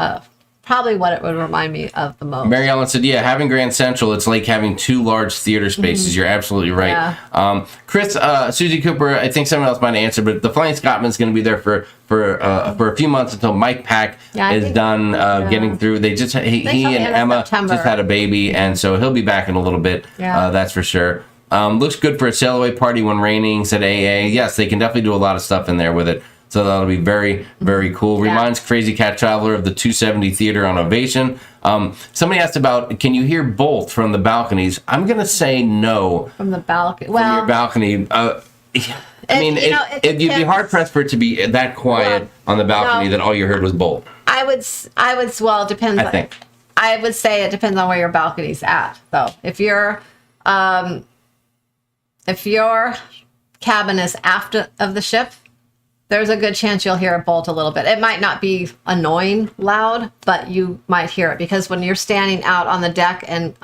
S4: probably what it would remind me of the most.
S1: Mary Ellen said, yeah, having Grand Central, it's like having 2 large theater spaces. You're absolutely right.
S4: Yeah.
S1: Chris, Susie Cooper, I think someone else might answer, but the Flying Scotsman's going to be there for a few months until Mike Pack is done getting through. They just he and Emma just had a baby, and so he'll be back in a little bit.
S4: Yeah.
S1: That's for sure. Looks good for a sail away party when raining, said AA. Yes, they can definitely do a lot of stuff in there with it. So that'll be very, very cool.
S4: Yeah.
S1: Reminds Crazy Cat Traveler of the 270 Theater on Ovation. Somebody asked about, can you hear Bolt from the balconies? I'm going to say no.
S4: From the balcony.
S1: From your balcony. You'd be hard-pressed for it to be that quiet on the balcony that all you heard was Bolt.
S4: I would, well, it depends.
S1: I think.
S4: I would say it depends on where your balcony's at, though. If your cabin is aft of the ship, there's a good chance you'll hear it bolt a little bit. It might not be annoying loud, but you might hear it because when you're standing out on the deck and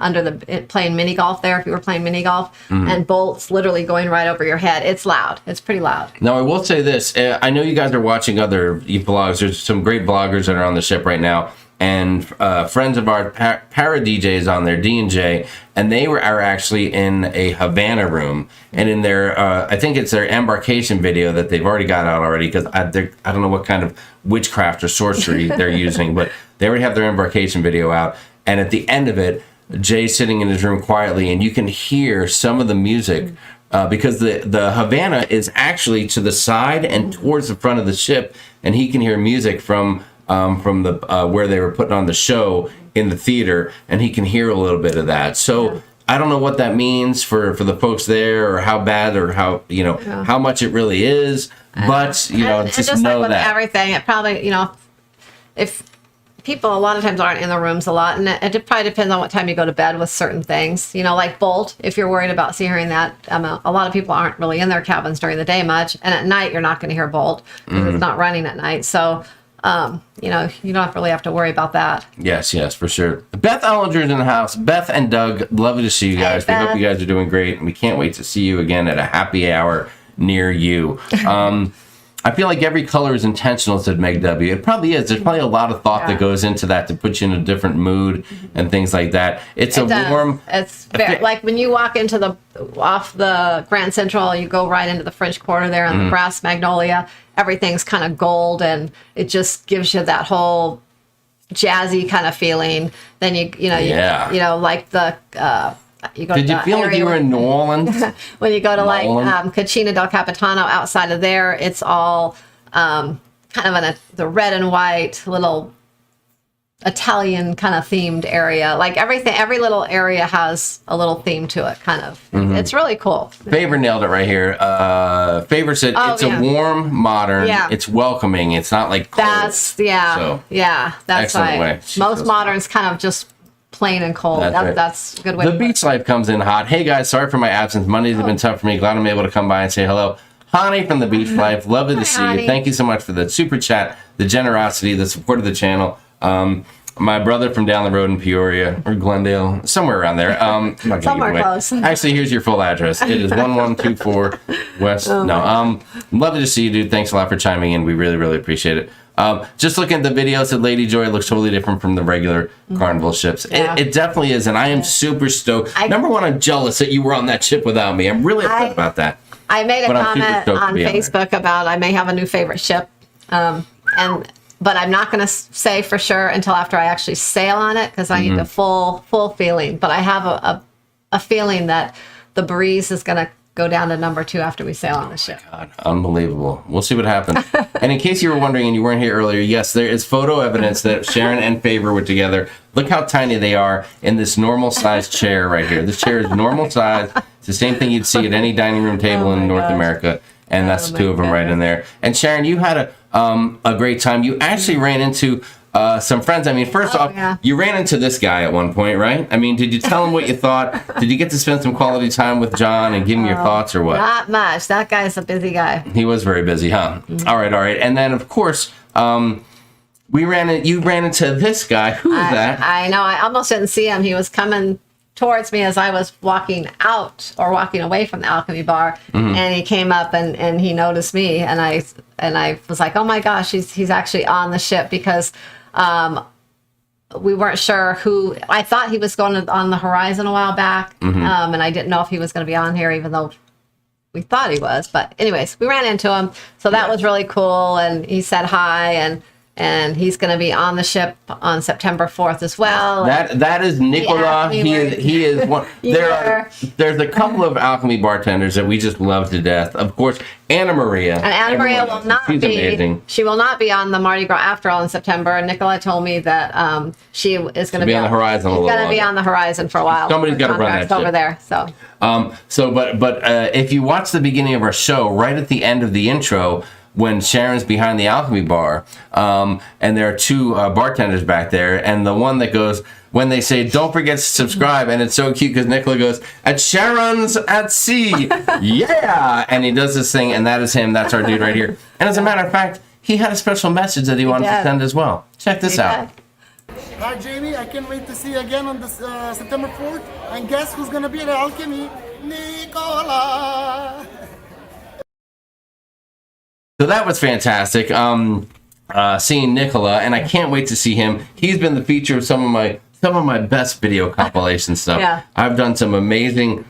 S4: playing mini golf there, if you were playing mini golf, and bolts literally going right over your head, it's loud. It's pretty loud.
S1: Now, I will say this. I know you guys are watching other vlogs. There's some great vloggers that are on the ship right now. And friends of our para DJs on there, D&J, and they are actually in a Havana room. And in their, I think it's their embarkation video that they've already got out already, because I don't know what kind of witchcraft or sorcery they're using, but they already have their embarkation video out. And at the end of it, Jay's sitting in his room quietly, and you can hear some of the music because the Havana is actually to the side and towards the front of the ship, and he can hear music from the where they were putting on the show in the theater, and he can hear a little bit of that. So I don't know what that means for the folks there, or how bad, or how how much it really is. But just know
S4: like
S1: that
S4: everything, it probably if people a lot of times aren't in the rooms a lot, and it probably depends on what time you go to bed with certain things. Like Bolt, if you're worried about hearing that, a lot of people aren't really in their cabins during the day much, and at night you're not going to hear Bolt because it's not running at night. So. You don't really have to worry about that.
S1: Yes, for sure. Beth Ellinger's in the house. Beth and Doug, lovely to see you guys. We hope you guys are doing great, and we can't wait to see you again at a happy hour near you. I feel like every color is intentional, said Meg W. It probably is. There's probably a lot of thought that goes into that to put you in a different mood and things like that. It's warm.
S4: It's very, like when you walk into off the Grand Central, you go right into the French Quarter there and the Brass Magnolia. Everything's kind of gold, and it just gives you that whole jazzy kind of feeling. Then like the.
S1: Did you feel like you were in New Orleans?
S4: When you go to Cucina del Capitano, outside of there, it's all kind of in the red and white little Italian kind of themed area. Like every little area has a little theme to it, kind of. It's really cool.
S1: Favor nailed it right here. Favor said it's a warm, modern. Yeah. It's welcoming. It's not like cold.
S4: That's that's right. Most moderns kind of just plain and cold. That's a good way.
S1: The beach life comes in hot. Hey guys, sorry for my absence. Mondays have been tough for me. Glad I'm able to come by and say hello. Honey from the beach life. Lovely to see you. Thank you so much for the super chat, the generosity, the support of the channel. My brother from down the road in Peoria or Glendale, somewhere around there.
S4: Somewhere close.
S1: Actually, here's your full address. It is 1124 West. Lovely to see you, dude. Thanks a lot for chiming in. We really, really appreciate it. Just looking at the video, said Lady Joy looks totally different from the regular Carnival ships. Yeah. It definitely is, and I am super stoked. Number one, I'm jealous that you were on that ship without me. I'm really upset about that.
S4: I made a comment on Facebook about I may have a new favorite ship, but I'm not going to say for sure until after I actually sail on it, because I need the full feeling. But I have a feeling that the Breeze is going to go down to number 2 after we sail on the ship.
S1: God, unbelievable. We'll see what happens. And in case you were wondering and you weren't here earlier, yes, there is photo evidence that Sharon and Favor were together. Look how tiny they are in this normal sized chair right here. This chair is normal size. It's the same thing you'd see at any dining room table in North America. And that's 2 of them right in there. And Sharon, you had a great time. You actually ran into some friends. I mean, first off,
S4: yeah.
S1: you ran into this guy at one point, right? I mean, did you tell him what you thought? Did you get to spend some quality time with John and give him your thoughts or what?
S4: Not much. That guy's a busy guy.
S1: He was very busy, huh?
S4: Mm-hmm.
S1: All right. And then, of course, you ran into this guy. Who is that?
S4: I know. I almost didn't see him. He was coming towards me as I was walking out or walking away from the Alchemy Bar, and he came up and he noticed me, and I was like, oh my gosh, he's actually on the ship, because we weren't sure who. I thought he was going on the horizon a while back, and I didn't know if he was going to be on here, even though we thought he was. But anyways, we ran into him, so that was really cool, and he said hi, and he's going to be on the ship on September 4th as well.
S1: That is Nicola. He is one. There's a couple of Alchemy bartenders that we just love to death. Of course, Anna Maria.
S4: And Anna Maria will not
S1: she's
S4: be.
S1: Amazing.
S4: She will not be on the Mardi Gras after all in September. And Nicola told me that she is going to be
S1: on the horizon.
S4: She's going to be on the horizon for a while.
S1: Somebody's got to run that ship
S4: over there. So.
S1: But if you watch the beginning of our show, right at the end of the intro, when Sharon's behind the Alchemy Bar, and there are two bartenders back there, and the one that goes, when they say, don't forget to subscribe, and it's so cute because Nicola goes, at Sharon's at sea, yeah! And he does this thing, and that is him. That's our dude right here. And as a matter of fact, he had a special message that he wanted to send as well. Check this out.
S5: Hi, Jamie. I can't wait to see you again on this September 4th. And guess who's going to be at Alchemy? Nicola!
S1: So that was fantastic, seeing Nicola, and I can't wait to see him. He's been the feature of some of my best video compilation stuff.
S4: Yeah.
S1: I've done some amazing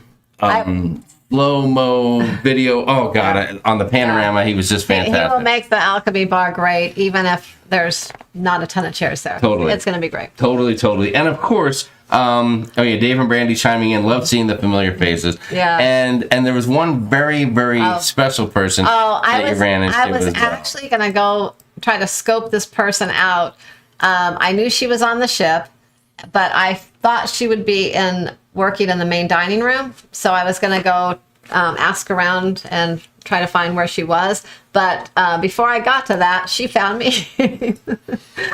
S1: slow-mo video. Oh God, on the panorama, he was just fantastic.
S4: He will make the Alchemy Bar great, even if there's not a ton of chairs there.
S1: Totally.
S4: It's going to be great.
S1: Totally. And of course, Dave and Brandy chiming in. Love seeing the familiar faces.
S4: Yeah.
S1: And there was one very special person that you ran into.
S4: I was actually going to go try to scope this person out. I knew she was on the ship, but I thought she would be working in the main dining room. So I was going to go ask around and try to find where she was. But before I got to that, she found me.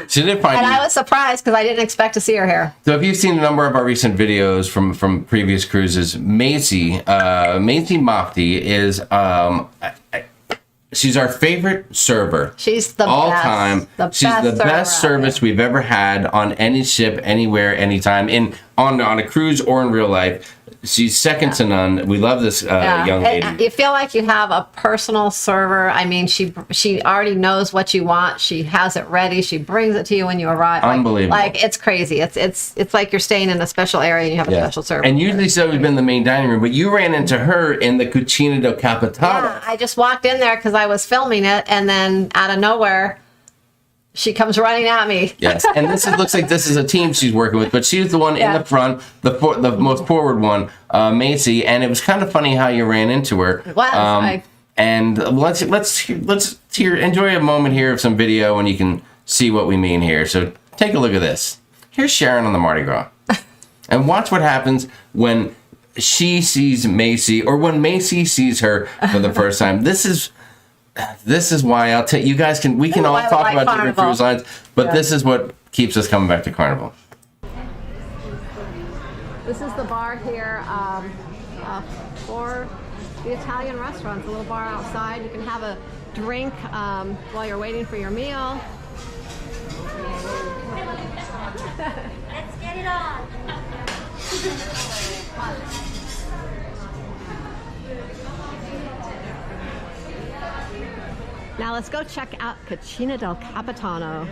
S1: She did find
S4: and
S1: you.
S4: I was surprised because I didn't expect to see her here.
S1: So if you've seen a number of our recent videos from previous cruises, Macy Mofty is she's our favorite server.
S4: She's the
S1: all
S4: best,
S1: time. She's the best
S4: server
S1: service we've ever had on any ship, anywhere, anytime, on a cruise or in real life. She's second to none. We love this young lady.
S4: You feel like you have a personal server. I mean, she already knows what you want. She has it ready. She brings it to you when you arrive.
S1: Unbelievable.
S4: Like it's crazy. It's like you're staying in a special area and you have a special server.
S1: And usually she's always been in the main dining room, but you ran into her in the Cucina del Capitano.
S4: Yeah, I just walked in there because I was filming it, and then out of nowhere, she comes running at me.
S1: Yes, and looks like this is a team she's working with, but she's the one in the front, the most forward one, Macy. And it was kind of funny how you ran into her.
S4: It was.
S1: And let's enjoy a moment here of some video, and you can see what we mean here. So take a look at this. Here's Sharon on the Mardi Gras, and watch what happens when she sees Macy, or when Macy sees her for the first time. This is why I'll tell you guys we can all talk about different cruise lines, but this is what keeps us coming back to Carnival.
S4: This is the bar here for the Italian restaurant. It's a little bar outside. You can have a drink while you're waiting for your meal.
S3: Let's get it on.
S4: Now let's go check out Cucina del Capitano.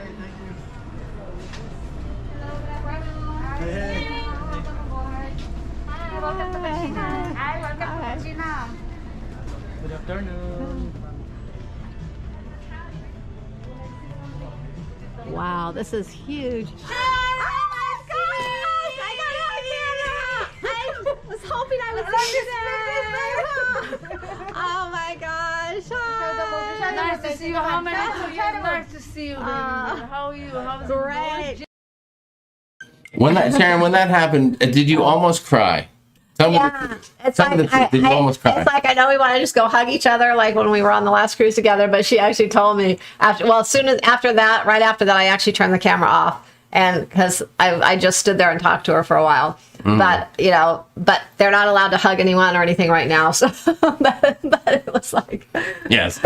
S3: Hi, welcome to Cucina. Hi, welcome to Cucina.
S5: Good afternoon.
S4: Wow, this is huge. I was hoping I would see you there. Oh my gosh.
S6: Nice to see you. How many of you? Nice to see you, baby. How are you? How's
S4: Great.
S1: Sharon, when that happened, did you almost cry? Tell me,
S4: Yeah, it's
S1: tell me
S4: like
S1: the truth. Did you almost cry?
S4: it's like I know we want to just go hug each other like when we were on the last cruise together, but she actually told me as soon as after that, right after that, I actually turned the camera off, and because I just stood there and talked to her for a while. But but they're not allowed to hug anyone or anything right now, so but it was like
S1: Yes.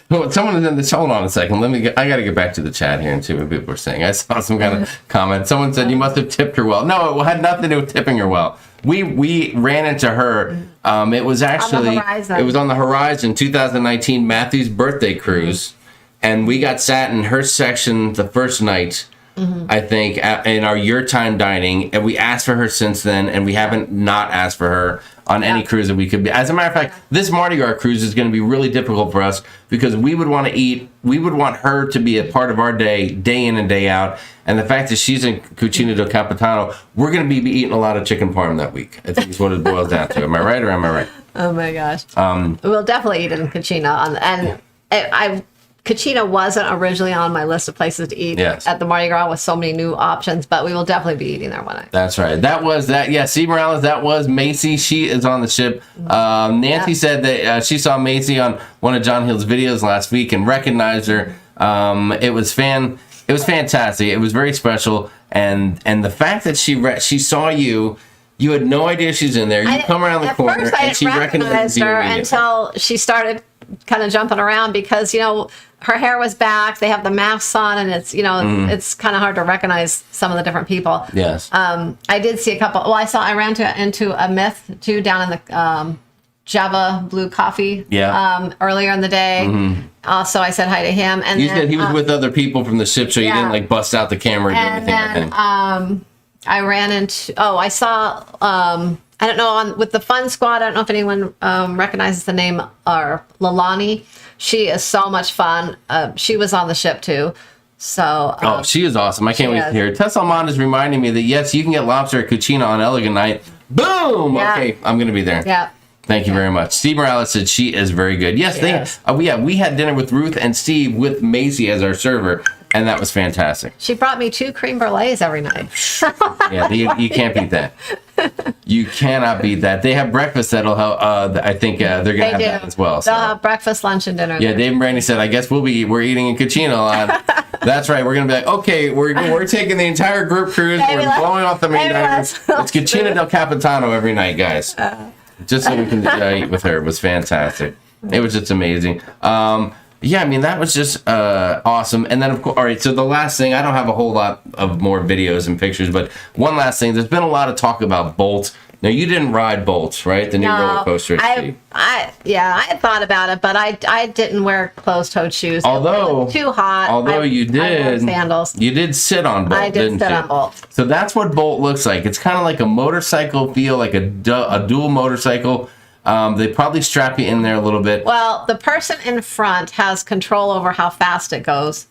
S1: Well, someone in this. Hold on a second. I got to get back to the chat here and see what people are saying. I saw some kind of comment. Someone said you must have tipped her well. No, it had nothing to do with tipping her well. We ran into her. It was actually it was on the horizon. 2019 Matthew's birthday cruise, and we got sat in her section the first night. I think in our your time dining, and we asked for her since then, and we haven't not asked for her on any cruise that we could be. As a matter of fact, this Mardi Gras cruise is going to be really difficult for us because we would want to eat. We would want her to be a part of our day in and day out. And the fact that she's in Cucina del Capitano, we're going to be eating a lot of chicken parm that week. I think is what it boils down to. Am I right or am I right?
S4: oh my gosh. We'll definitely eat in Cucina, and Cucina wasn't originally on my list of places to eat at the Mardi Gras with so many new options, but we will definitely be eating there one night.
S1: That's right. That was that. Yeah, C. Morales, that was Macy. She is on the ship. Nancy said that she saw Macy on one of John Hill's videos last week and recognized her. It was fantastic. It was very special. And the fact that she saw you. You had no idea she's in there. You come around the corner and she recognized
S4: her until she started kind of jumping around because her hair was back. They have the masks on, and it's it's kind of hard to recognize some of the different people.
S1: Yes.
S4: I did see a couple. Well, I ran into a myth too down in the Java Blue Coffee.
S1: Yeah.
S4: Earlier in the day. Also, I said hi to him, and
S1: you said he was with other people from the ship, so you didn't like bust out the camera or do anything like that.
S4: I ran into. I saw. I don't know with the Fun Squad. I don't know if anyone recognizes the name or Lalani. She is so much fun. She was on the ship too. So
S1: she is awesome. I can't wait to hear. Tess Almond is reminding me that yes, you can get lobster at Cucina on Elegant Night. Boom. Yeah. Okay, I'm gonna be there.
S4: Yeah.
S1: Thank you very much. Steve Morales said she is very good. Yes, we had dinner with Ruth and Steve with Macy as our server, and that was fantastic.
S4: She brought me 2 creme brulees every night.
S1: Yeah, you can't beat that. You cannot beat that. They have breakfast that'll help. I think they're gonna have that as well.
S4: They'll have breakfast, lunch, and dinner.
S1: Yeah, Dave and Brandy said, I guess we're eating in Cucina a lot. That's right. We're gonna be like, okay, we're taking the entire group cruise. We're blowing off the main diners. It's Cucina del Capitano every night, guys. Just so we can eat with her. It was fantastic. It was just amazing. Yeah, I mean, that was just awesome. And then, of course, all right, so the last thing, I don't have a whole lot of more videos and pictures, but one last thing, there's been a lot of talk about Bolt. Now, you didn't ride Bolt, right? The new roller coaster.
S4: I had thought about it, but I didn't wear closed-toed shoes.
S1: Although,
S4: it was too hot.
S1: Although you did
S4: sandals.
S1: You did sit on Bolt,
S4: didn't sit on Bolt.
S1: So that's what Bolt looks like. It's kind of like a motorcycle feel, like a dual motorcycle. They probably strap you in there a little bit.
S4: Well, the person in front has control over how fast it goes,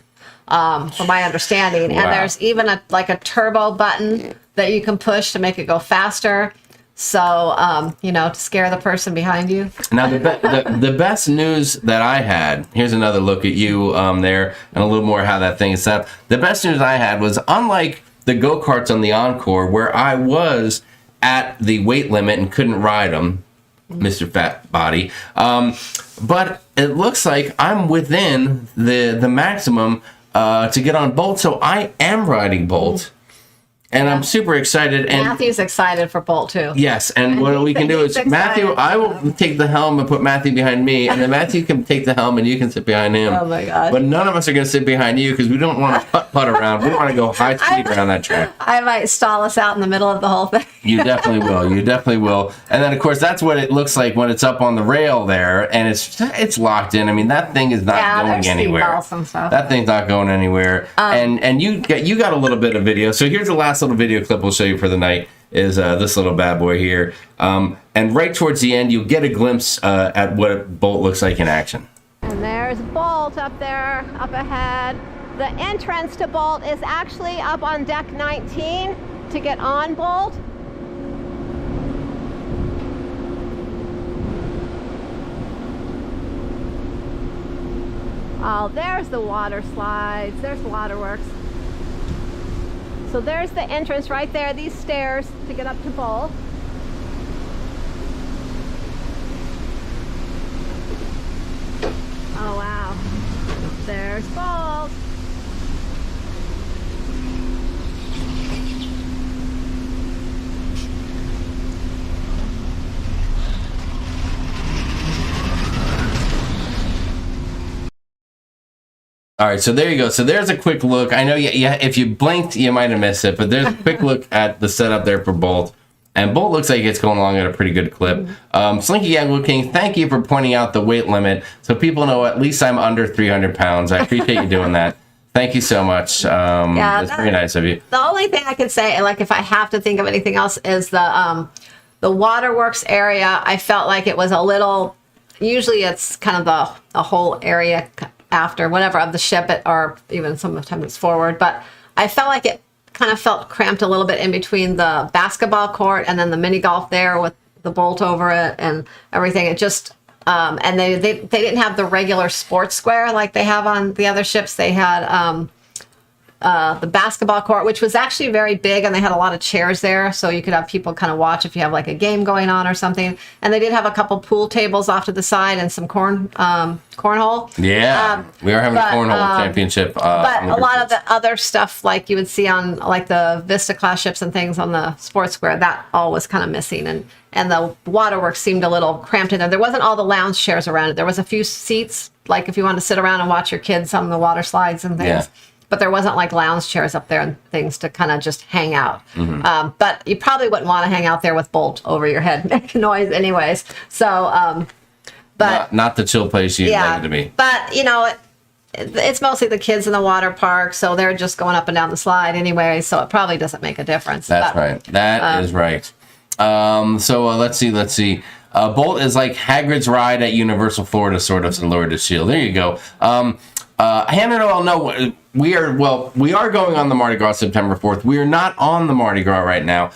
S4: from my understanding. Wow. And there's even a turbo button that you can push to make it go faster. So, to scare the person behind you.
S1: Now, the best news that I had, here's another look at you there, and a little more how that thing is set up. The best news I had was, unlike the go-karts on the Encore, where I was at the weight limit and couldn't ride them, Mr. Fat Body, but it looks like I'm within the maximum to get on Bolt, so I am riding Bolt. And I'm super excited. And
S4: Matthew's excited for Bolt too.
S1: Yes, and what we can do is Matthew, I will take the helm and put Matthew behind me, and then Matthew can take the helm and you can sit behind him.
S4: Oh my God.
S1: But none of us are going to sit behind you because we don't want to putt around. We want to go high speed around that track.
S4: I might stall us out in the middle of the whole thing.
S1: You definitely will. You definitely will. And then, of course, that's what it looks like when it's up on the rail there, and it's locked in. I mean, that thing is not going anywhere. That thing's not going anywhere. And you got a little bit of video. So here's the last little video clip we'll show you for the night is this little bad boy here. And right towards the end, you'll get a glimpse at what Bolt looks like in action.
S4: And there's Bolt up there, up ahead. The entrance to Bolt is actually up on deck 19 to get on Bolt. Oh, there's the water slides. There's the waterworks. So there's the entrance right there, these stairs to get up to Bolt.
S1: All right, so there you go. So there's a quick look. I know, if you blinked, you might have missed it, but there's a quick look at the setup there for Bolt. And Bolt looks like it's going along at a pretty good clip. Slinky Yango King, thank you for pointing out the weight limit so people know at least I'm under 300 pounds. I appreciate you doing that. Thank you so much. That's very nice of you.
S4: The only thing I could say, like if I have to think of anything else, is the waterworks area. I felt like it was a little, usually it's kind of the whole area after whatever of the ship, or even sometimes it's forward, but I felt like it kind of felt cramped a little bit in between the basketball court and then the mini golf there with the Bolt over it and everything. It just and they didn't have the regular sports square like they have on the other ships. They had the basketball court, which was actually very big, and they had a lot of chairs there, so you could have people kind of watch if you have like a game going on or something. And they did have a couple pool tables off to the side and some cornhole.
S1: Yeah, we are having a cornhole championship.
S4: But a lot of the other stuff, like you would see on like the Vista class ships and things on the sports square, that all was kind of missing, and the waterworks seemed a little cramped in there. There wasn't all the lounge chairs around it. There was a few seats, like if you wanted to sit around and watch your kids on the water slides and things.
S1: Yeah.
S4: But there wasn't like lounge chairs up there and things to kind of just hang out. But you probably wouldn't want to hang out there with Bolt over your head making noise anyways. So, but
S1: not the chill place you'd like it to be.
S4: But, it's mostly the kids in the water park, so they're just going up and down the slide anyway, so it probably doesn't make a difference.
S1: That's right. That is right. Let's see. Bolt is like Hagrid's ride at Universal Florida, sort of, in Lord of the Shield. There you go. Hannah Noel, no, we are going on the Mardi Gras September 4th. We are not on the Mardi Gras right now.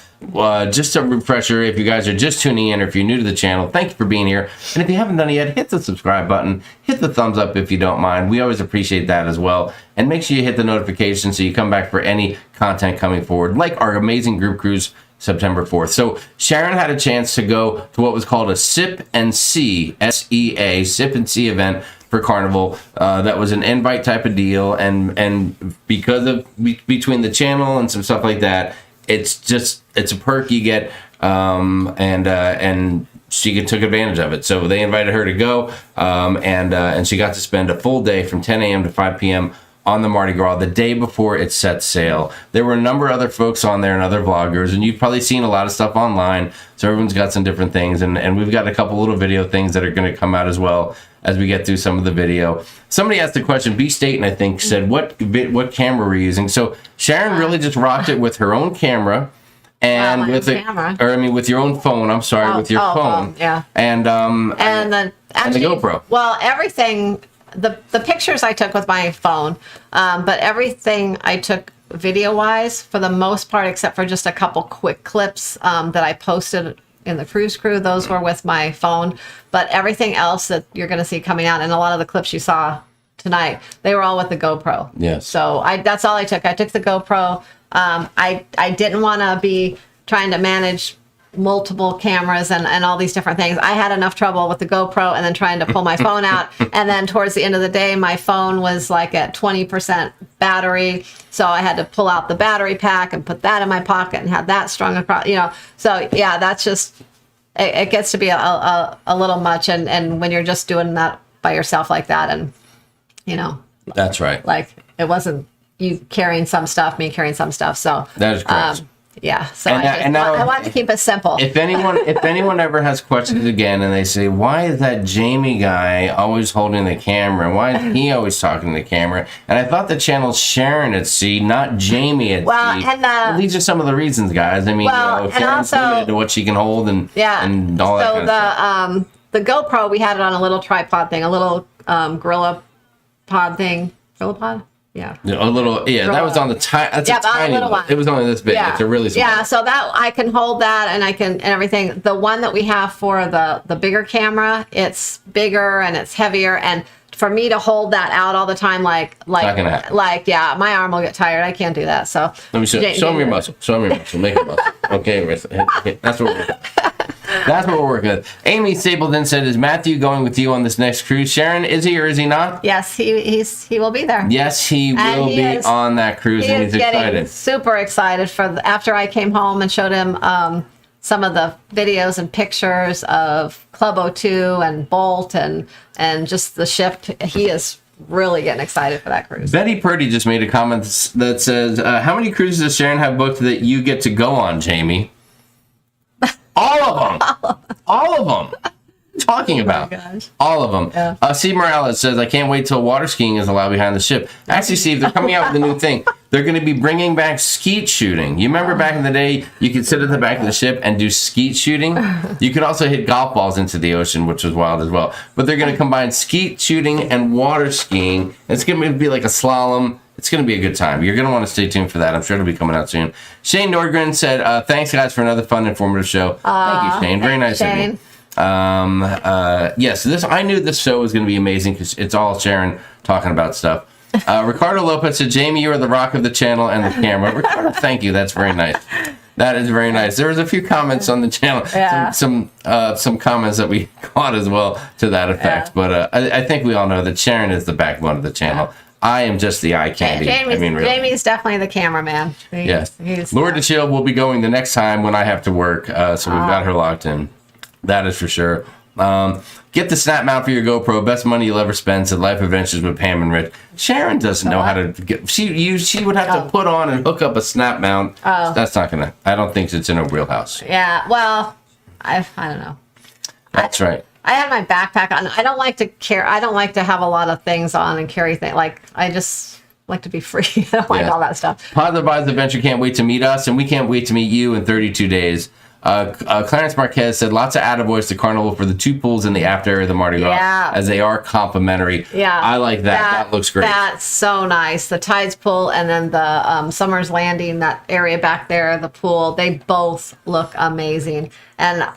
S1: Just a refresher, if you guys are just tuning in or if you're new to the channel, thank you for being here. And if you haven't done it yet, hit the subscribe button, hit the thumbs up if you don't mind. We always appreciate that as well. And make sure you hit the notification so you come back for any content coming forward, like our amazing group cruise September 4th. So Sharon had a chance to go to what was called a Sip and See, S-E-A, Sip and See event for Carnival. That was an invite type of deal, and because of between the channel and some stuff like that, it's a perk you get, and she took advantage of it. So they invited her to go, and she got to spend a full day from 10 a.m. to 5 p.m. on the Mardi Gras the day before it set sail. There were a number of other folks on there and other vloggers, and you've probably seen a lot of stuff online, so everyone's got some different things, and we've got a couple little video things that are going to come out as well as we get through some of the video. Somebody asked the question, B. Staten, I think, said, what camera were you using? So Sharon really just rocked it with her own camera, and with your own phone. I'm sorry, with your phone.
S4: Yeah.
S1: And
S4: the
S1: GoPro.
S4: Well, everything, the pictures I took with my phone, but everything I took video-wise, for the most part, except for just a couple quick clips that I posted in the cruise crew, those were with my phone. But everything else that you're going to see coming out, and a lot of the clips you saw tonight, they were all with the GoPro.
S1: Yes.
S4: So that's all I took. I took the GoPro. I didn't want to be trying to manage multiple cameras and all these different things. I had enough trouble with the GoPro and then trying to pull my phone out. And then towards the end of the day, my phone was like at 20% battery. So I had to pull out the battery pack and put that in my pocket and have that strung across, So yeah, that's just, it gets to be a little much. And when you're just doing that by yourself like that, and,
S1: That's right.
S4: like it wasn't you carrying some stuff, me carrying some stuff. So
S1: that is correct.
S4: Yeah, so
S1: I
S4: wanted to keep it simple.
S1: If anyone ever has questions again and they say, why is that Jamie guy always holding the camera? Why is he always talking to the camera? And I thought the channel's Sharon at sea, not Jamie at sea. And these are some of the reasons, guys. I mean, Sharon's limited to what she can hold and all that kind of stuff.
S4: The GoPro, we had it on a little tripod thing, a little gorilla pod thing. Gorilla pod? Yeah.
S1: A little, that was on the tiny
S4: little one.
S1: It was only this big.
S4: Yeah.
S1: It's a really small.
S4: Yeah, so that I can hold that and everything. The one that we have for the bigger camera, it's bigger and it's heavier, and for me to hold that out all the time, my arm will get tired. I can't do that. So
S1: let me show me your muscle. Show me your muscle. Make it muscle. Okay, that's what we're That's what we're working with. Amy Stapleton said, is Matthew going with you on this next cruise? Sharon, is he or is he not?
S4: Yes, he will be there.
S1: Yes, he will be on that cruise, and he's excited.
S4: Super excited after I came home and showed him some of the videos and pictures of Club O2 and Bolt and just the ship. He is really getting excited for that cruise.
S1: Betty Purdy just made a comment that says, how many cruises does Sharon have booked that you get to go on, Jamie? All of them. All of them. Talking about
S4: gosh.
S1: all of them.
S4: Yeah.
S1: Steve Morales says, I can't wait till water skiing is allowed behind the ship. Actually, Steve, they're coming out with a new thing. They're going to be bringing back skeet shooting. You remember back in the day, you could sit at the back of the ship and do skeet shooting? You could also hit golf balls into the ocean, which was wild as well. But they're going to combine skeet shooting and water skiing. It's going to be like a slalom. It's going to be a good time. You're going to want to stay tuned for that. I'm sure it'll be coming out soon. Shane Nordgren said, thanks, guys, for another fun, informative show. Thank you, Shane. Very nice of you. Yes, I knew this show was going to be amazing because it's all Sharon talking about stuff. Ricardo Lopez said, Jamie, you are the rock of the channel and the camera. Ricardo, thank you. That's very nice. That is very nice. There was a few comments on the channel, some comments that we caught as well to that effect.
S4: Yeah.
S1: But I think we all know that Sharon is the backbone of the channel. Yeah. I am just the eye candy.
S4: Jamie's definitely the cameraman.
S1: Yes. Lord and Shield will be going the next time when I have to work, so we've got her locked in. That is for sure. Get the snap mount for your GoPro. Best money you'll ever spend. Said Life Adventures with Pam and Rich. Sharon doesn't know how to get. She would have to put on and hook up a snap mount. That's not gonna. I don't think it's in a wheelhouse.
S4: Yeah. Well, I don't know.
S1: That's right.
S4: I have my backpack on. I don't like to carry. I don't like to have a lot of things on and carry things. Like I just like to be free. I don't like all that stuff.
S1: Positive Vibes Adventure can't wait to meet us, and we can't wait to meet you in 32 days. Clarence Marquez said lots of attaboys to Carnival for the 2 pools in the after area of the Mardi Gras, as they are complimentary.
S4: Yeah,
S1: I like that. That looks great.
S4: That's so nice. The Tides pool and then the Summer's Landing, that area back there, the pool, they both look amazing. And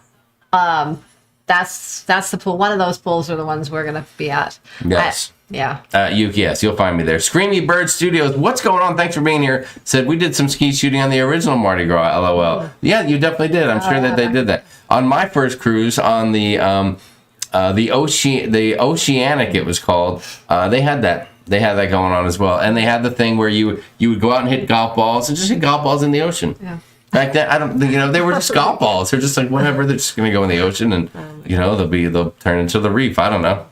S4: that's the pool. One of those pools are the ones we're going to be at.
S1: Yes.
S4: Yes,
S1: you'll find me there. Screamy Bird Studios, what's going on? Thanks for being here. Said we did some ski shooting on the original Mardi Gras, LOL. Yeah, you definitely did. I'm sure that they did that. On my first cruise on the Oceanic, it was called, they had that. They had that going on as well. And they had the thing where you would go out and hit golf balls and just hit golf balls in the ocean. Yeah. Back then, they were just golf balls. They're just like, whatever, they're just going to go in the ocean and, they'll turn into the reef. I don't know.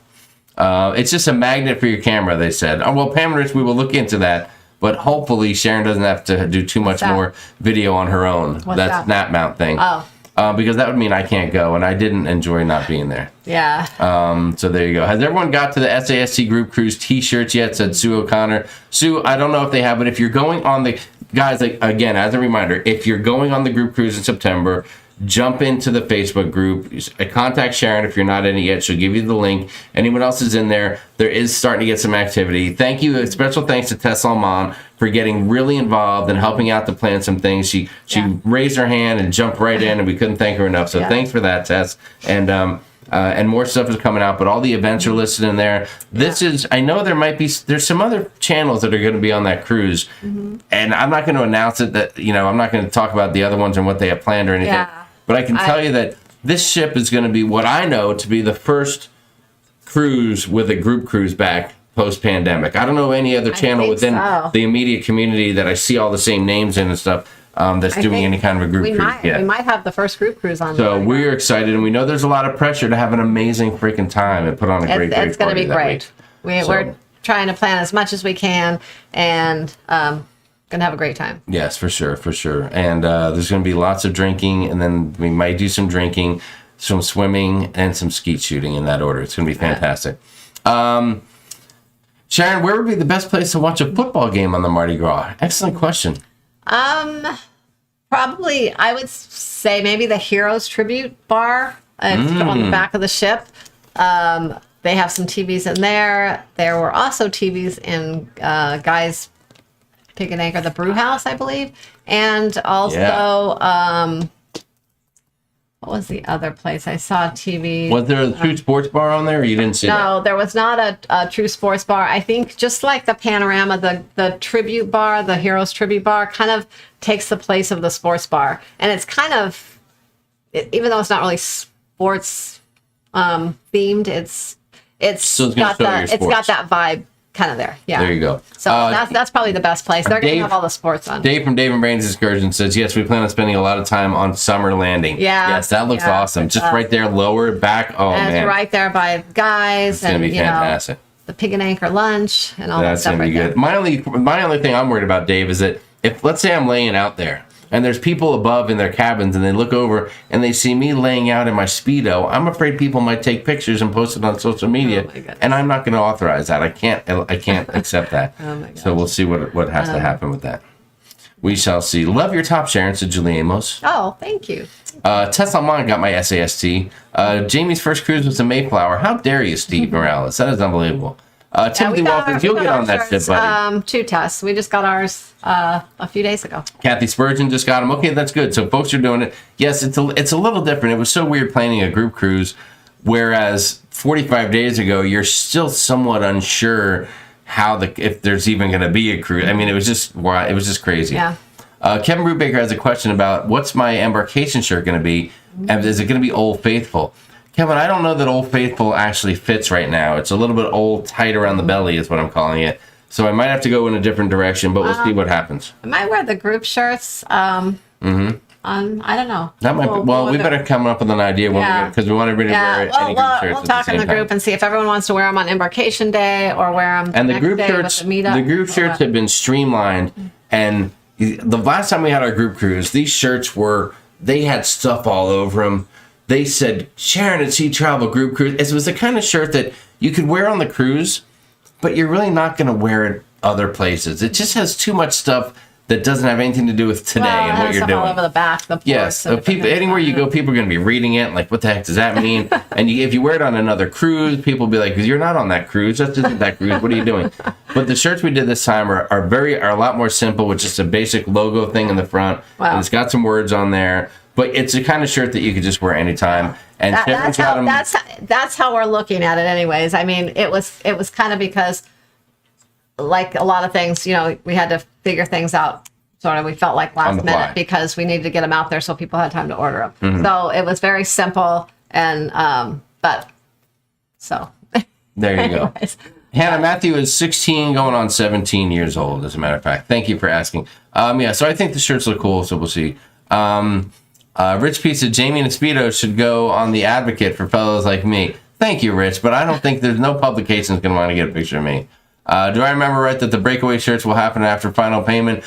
S1: It's just a magnet for your camera, they said. Oh, well, Pam and Rich, we will look into that, but hopefully Sharon doesn't have to do too much more video on her own. That snap mount thing. Because that would mean I can't go, and I didn't enjoy not being there.
S4: Yeah.
S1: So there you go. Has everyone got to the SASC Group Cruise T-shirts yet? Said Sue O'Connor. Sue, I don't know if they have, but if you're going on the... Guys, again, as a reminder, if you're going on the group cruise in September, jump into the Facebook group. Contact Sharon if you're not in it yet. She'll give you the link. Anyone else is in there, there is starting to get some activity. Thank you. Special thanks to Tess Salman for getting really involved and helping out to plan some things. She raised her hand and jumped right in, and we couldn't thank her enough. So thanks for that, Tess. And more stuff is coming out, but all the events are listed in there. I know there's some other channels that are going to be on that cruise, and I'm not going to announce it I'm not going to talk about the other ones and what they have planned or anything. Yeah. But I can tell you that this ship is going to be what I know to be the first cruise with a group cruise back post-pandemic. I don't know any other channel within the immediate community that I see all the same names in and stuff. That's doing any kind of a group cruise.
S4: We might have the first group cruise on.
S1: So we're excited, and we know there's a lot of pressure to have an amazing freaking time and put on a great
S4: It's going to be great. We're trying to plan as much as we can, and going to have a great time.
S1: Yes, for sure. And there's going to be lots of drinking, and then we might do some drinking, some swimming, and some skeet shooting in that order. It's going to be fantastic. Sharon, where would be the best place to watch a football game on the Mardi Gras? Excellent question.
S4: Probably, I would say maybe the Heroes Tribute Bar on the back of the ship. They have some TVs in there. There were also TVs in Guy's Pig and Anchor, the Brew House, I believe. And also, what was the other place? I saw TV.
S1: Was there a True Sports Bar on there, or you didn't see that?
S4: No, there was not a True Sports Bar. I think just like the Panorama, the Tribute Bar, the Heroes Tribute Bar, kind of takes the place of the Sports Bar. And it's kind of, even though it's not really sports themed, it's got that vibe kind of there. Yeah.
S1: There you go.
S4: So that's probably the best place. They're going to have all the sports on.
S1: Dave from Dave and Brains Excursion says, yes, we plan on spending a lot of time on Summer Landing.
S4: Yeah.
S1: Yes, that looks awesome. Just right there, lower back. Oh, man.
S4: It's right there by Guys.
S1: It's going to be fantastic.
S4: the pig and anchor lunch and all that
S1: That's
S4: stuff
S1: gonna be
S4: right
S1: good.
S4: there.
S1: My only thing I'm worried about, Dave, is that if, let's say I'm laying out there and there's people above in their cabins and they look over and they see me laying out in my Speedo, I'm afraid people might take pictures and post it on social media, and I'm not going to authorize that. I can't accept that.
S4: Oh my gosh.
S1: So we'll see what has to happen with that. We shall see. Love your top, Sharon, said Julie Amos.
S4: Oh, thank you.
S1: Tesla Mon got my SAST. Jamie's first cruise was to Mayflower. How dare you, Steve Morales? That is unbelievable. Timothy Walters, you'll get on that ship, buddy.
S4: 2 tests. We just got ours a few days ago.
S1: Kathy Spurgeon just got them. Okay, that's good. So folks are doing it. Yes, it's a little different. It was so weird planning a group cruise, whereas 45 days ago, you're still somewhat unsure if there's even going to be a cruise. I mean, it was just crazy.
S4: Yeah.
S1: Kevin Brubaker has a question about what's my embarkation shirt going to be, and is it going to be Old Faithful? Kevin, I don't know that Old Faithful actually fits right now. It's a little bit old, tight around the belly is what I'm calling it. So I might have to go in a different direction, but we'll see what happens.
S4: I might wear the group shirts. I don't know.
S1: That might be, we better come up with an idea because we want everybody to wear any group shirts.
S4: We'll talk in the group and see if everyone wants to wear them on embarkation day or wear them
S1: and
S4: the group shirts.
S1: The group shirts have been streamlined, and the last time we had our group cruise, these shirts they had stuff all over them. They said Sharonatsea Travel Group Cruise. It was the kind of shirt that you could wear on the cruise, but you're really not going to wear it other places. It just has too much stuff that doesn't have anything to do with today and what you're doing.
S4: All over the back, the
S1: yes, so anywhere you go, people are going to be reading it. Like, what the heck does that mean? And if you wear it on another cruise, people will be like, "You're not on that cruise. That isn't that cruise. What are you doing?" But the shirts we did this time are a lot more simple, with just a basic logo thing in the front. Wow. And it's got some words on there. But it's the kind of shirt that you could just wear anytime. And
S4: that's how we're looking at it, anyways. I mean, it was kind of because, like a lot of things, we had to figure things out. Sort of, we felt like last minute because we needed to get them out there so people had time to order them. Mm-hmm. So it was very simple, and
S1: there you go. Hannah, Matthew is 16, going on 17 years old. As a matter of fact, thank you for asking. So I think the shirts look cool. So we'll see. Rich P said Jamie and Speedo should go on the Advocate for fellows like me. Thank you, Rich, but I don't think there's no publication's going to want to get a picture of me. Do I remember right that the breakaway shirts will happen after final payment?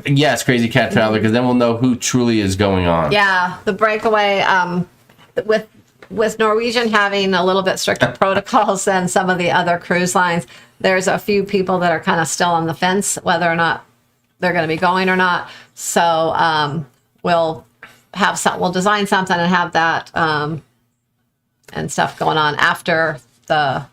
S1: Yes, Crazy Cat Traveler, because then we'll know who truly is going on.
S4: Yeah, the breakaway, with Norwegian having a little bit stricter protocols than some of the other cruise lines, there's a few people that are kind of still on the fence whether or not they're going to be going or not. So we'll design something and have that and stuff going on after the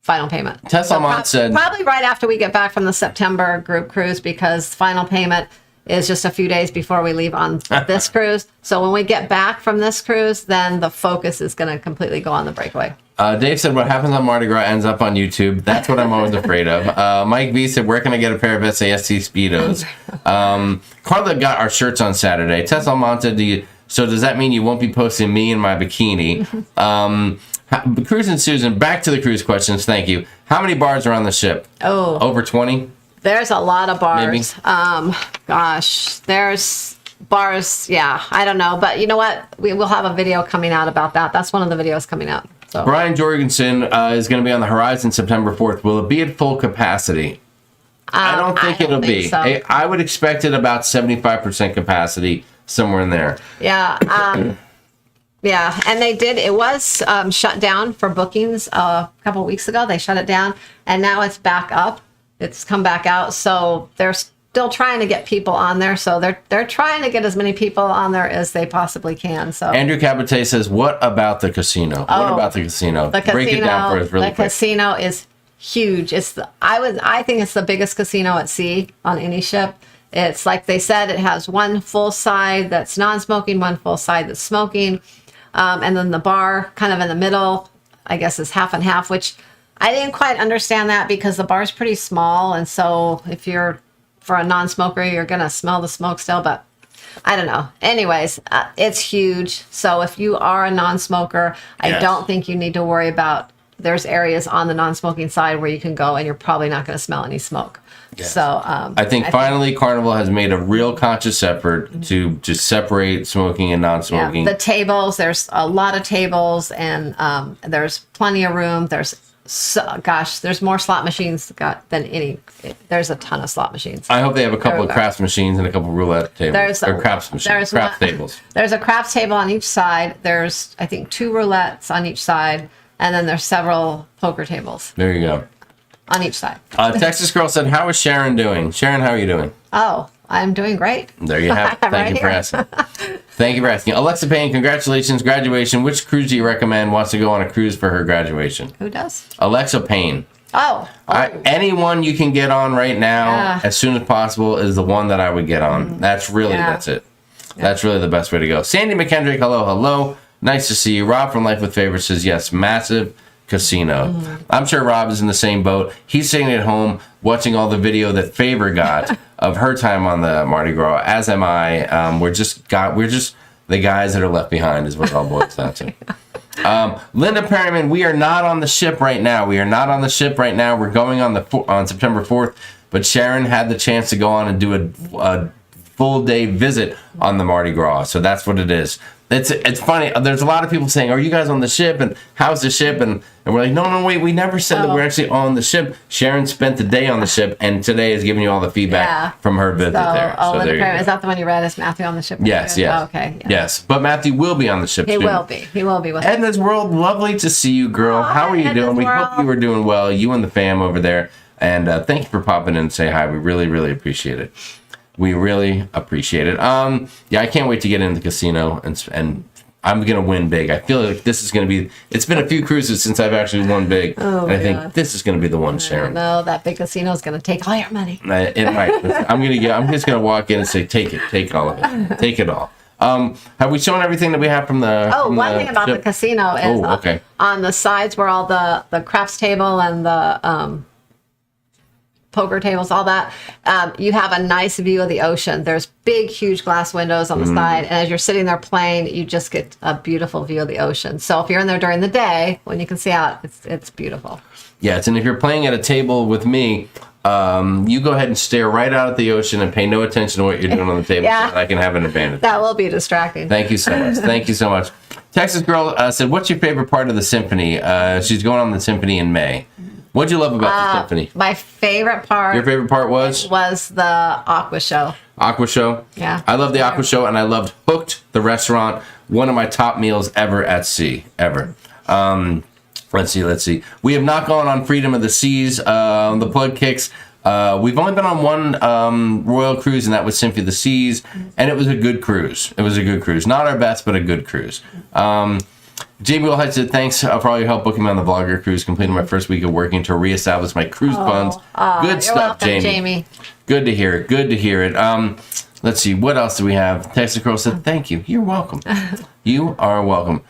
S4: final payment.
S1: Tesla Mont said
S4: probably right after we get back from the September group cruise, because final payment is just a few days before we leave on this cruise. So when we get back from this cruise, then the focus is going to completely go on the breakaway.
S1: Dave said, what happens on Mardi Gras ends up on YouTube. That's what I'm always afraid of. Mike V said, where can I get a pair of SAST Speedos? Carla got our shirts on Saturday. Tesla Mont said, so does that mean you won't be posting me in my bikini? Cruise and Susan, back to the cruise questions. Thank you. How many bars are on the ship?
S4: Oh,
S1: over 20?
S4: There's a lot of bars. Maybe? Gosh, there's bars. Yeah, I don't know. But you know what? We will have a video coming out about that. That's one of the videos coming out. So.
S1: Brian Jorgensen is going to be on the Horizon September 4th. Will it be at full capacity? I don't think it'll be. So. I would expect it about 75% capacity, somewhere in there.
S4: Yeah. Yeah, and they did. It was shut down for bookings a couple of weeks ago. They shut it down, and now it's back up. It's come back out. So they're still trying to get people on there. So they're trying to get as many people on there as they possibly can. So
S1: Andrew Cabate says, "What about the casino? What about the casino? Break it down for us really quick."
S4: The casino is huge. I think it's the biggest casino at sea on any ship. It's like they said, it has one full side that's non-smoking, one full side that's smoking. And then the bar kind of in the middle, I guess, is half and half, which I didn't quite understand that because the bar's pretty small. And so if you're for a non-smoker, you're going to smell the smoke still. But I don't know. Anyways, it's huge. So if you are a non-smoker, I don't think you need to worry about, there's areas on the non-smoking side where you can go and you're probably not going to smell any smoke. Yes. So
S1: I think finally Carnival has made a real conscious effort to just separate smoking and non-smoking.
S4: Yeah, the tables, there's a lot of tables, and there's plenty of room. There's So, gosh, there's more slot machines than any. There's a ton of slot machines.
S1: I hope they have a couple of craps machines and a couple of roulette tables. Craps tables.
S4: There's a craps table on each side. There's, I think, 2 roulettes on each side. And then there's several poker tables.
S1: There you go.
S4: On each side.
S1: Texas Girl said, how is Sharon doing? Sharon, how are you doing?
S4: Oh, I'm doing great.
S1: There you have it. Thank you for asking. Thank you for asking. Alexa Payne, congratulations, graduation. Which cruise do you recommend wants to go on a cruise for her graduation?
S4: Who does?
S1: Alexa Payne.
S4: Oh.
S1: Anyone you can get on right now, as soon as possible, is the one that I would get on. That's it. That's really the best way to go. Sandy McKendrick, hello. Nice to see you. Rob from Life with Favor says, yes, massive casino. I'm sure Rob is in the same boat. He's sitting at home watching all the video that Favor got of her time on the Mardi Gras, as am I. We're just the guys that are left behind is what it all boils down to. Linda Perryman, we are not on the ship right now. We're going on September 4th, but Sharon had the chance to go on and do a full day visit on the Mardi Gras. So that's what it is. It's funny. There's a lot of people saying, are you guys on the ship? And how's the ship? And we're like, no, wait. We never said that we're actually on the ship. Sharon spent the day on the ship, and today is giving you all the feedback from her visit there.
S4: So there you go. Is that the one you read? Is Matthew on the ship?
S1: Yes.
S4: Oh, okay. Yeah.
S1: Yes. But Matthew will be on the ship soon.
S4: He will be with us.
S1: Edna's World, lovely to see you, girl. How are you doing? We hope you are doing well, you and the fam over there. And thank you for popping in and say hi. We really, really appreciate it. We really appreciate it. Yeah, I can't wait to get into the casino and I'm going to win big. I feel like this is going to be... It's been a few cruises since I've actually won big. And I think this is going to be the one, Sharon.
S4: No, that big casino is going to take all your money.
S1: It might. I'm just going to walk in and say, take it. Take all of it. Take it all. Have we shown everything that we have from the...
S4: One thing about the casino is on the sides where all the craps table and the... poker tables, all that, you have a nice view of the ocean. There's big, huge glass windows on the side, and as you're sitting there playing, you just get a beautiful view of the ocean. So if you're in there during the day, when you can see out, it's beautiful. Yes,
S1: and if you're playing at a table with me, you go ahead and stare right out at the ocean and pay no attention to what you're doing on the table so that I can have an advantage.
S4: That will be distracting.
S1: Thank you so much. Thank you so much. Texas Girl said, what's your favorite part of the symphony? She's going on the symphony in May. What'd you love about the symphony?
S4: My favorite part...
S1: Your favorite part was?
S4: Was the Aqua Show.
S1: Aqua Show?
S4: Yeah.
S1: I love the Aqua Show, and I loved Hooked, the restaurant. One of my top meals ever at sea. Ever. Let's see. We have not gone on Freedom of the Seas. The plug kicks. We've only been on one royal cruise, and that was Symphony of the Seas, and it was a good cruise. Not our best, but a good cruise. Jamie Wilhite said, thanks for all your help booking me on the Vlogger cruise. Completed my first week of working to reestablish my cruise funds. Good stuff,
S4: welcome,
S1: Jamie. Good to hear it. Let's see. What else do we have? Texas Girl said, thank you. You're welcome. You are welcome.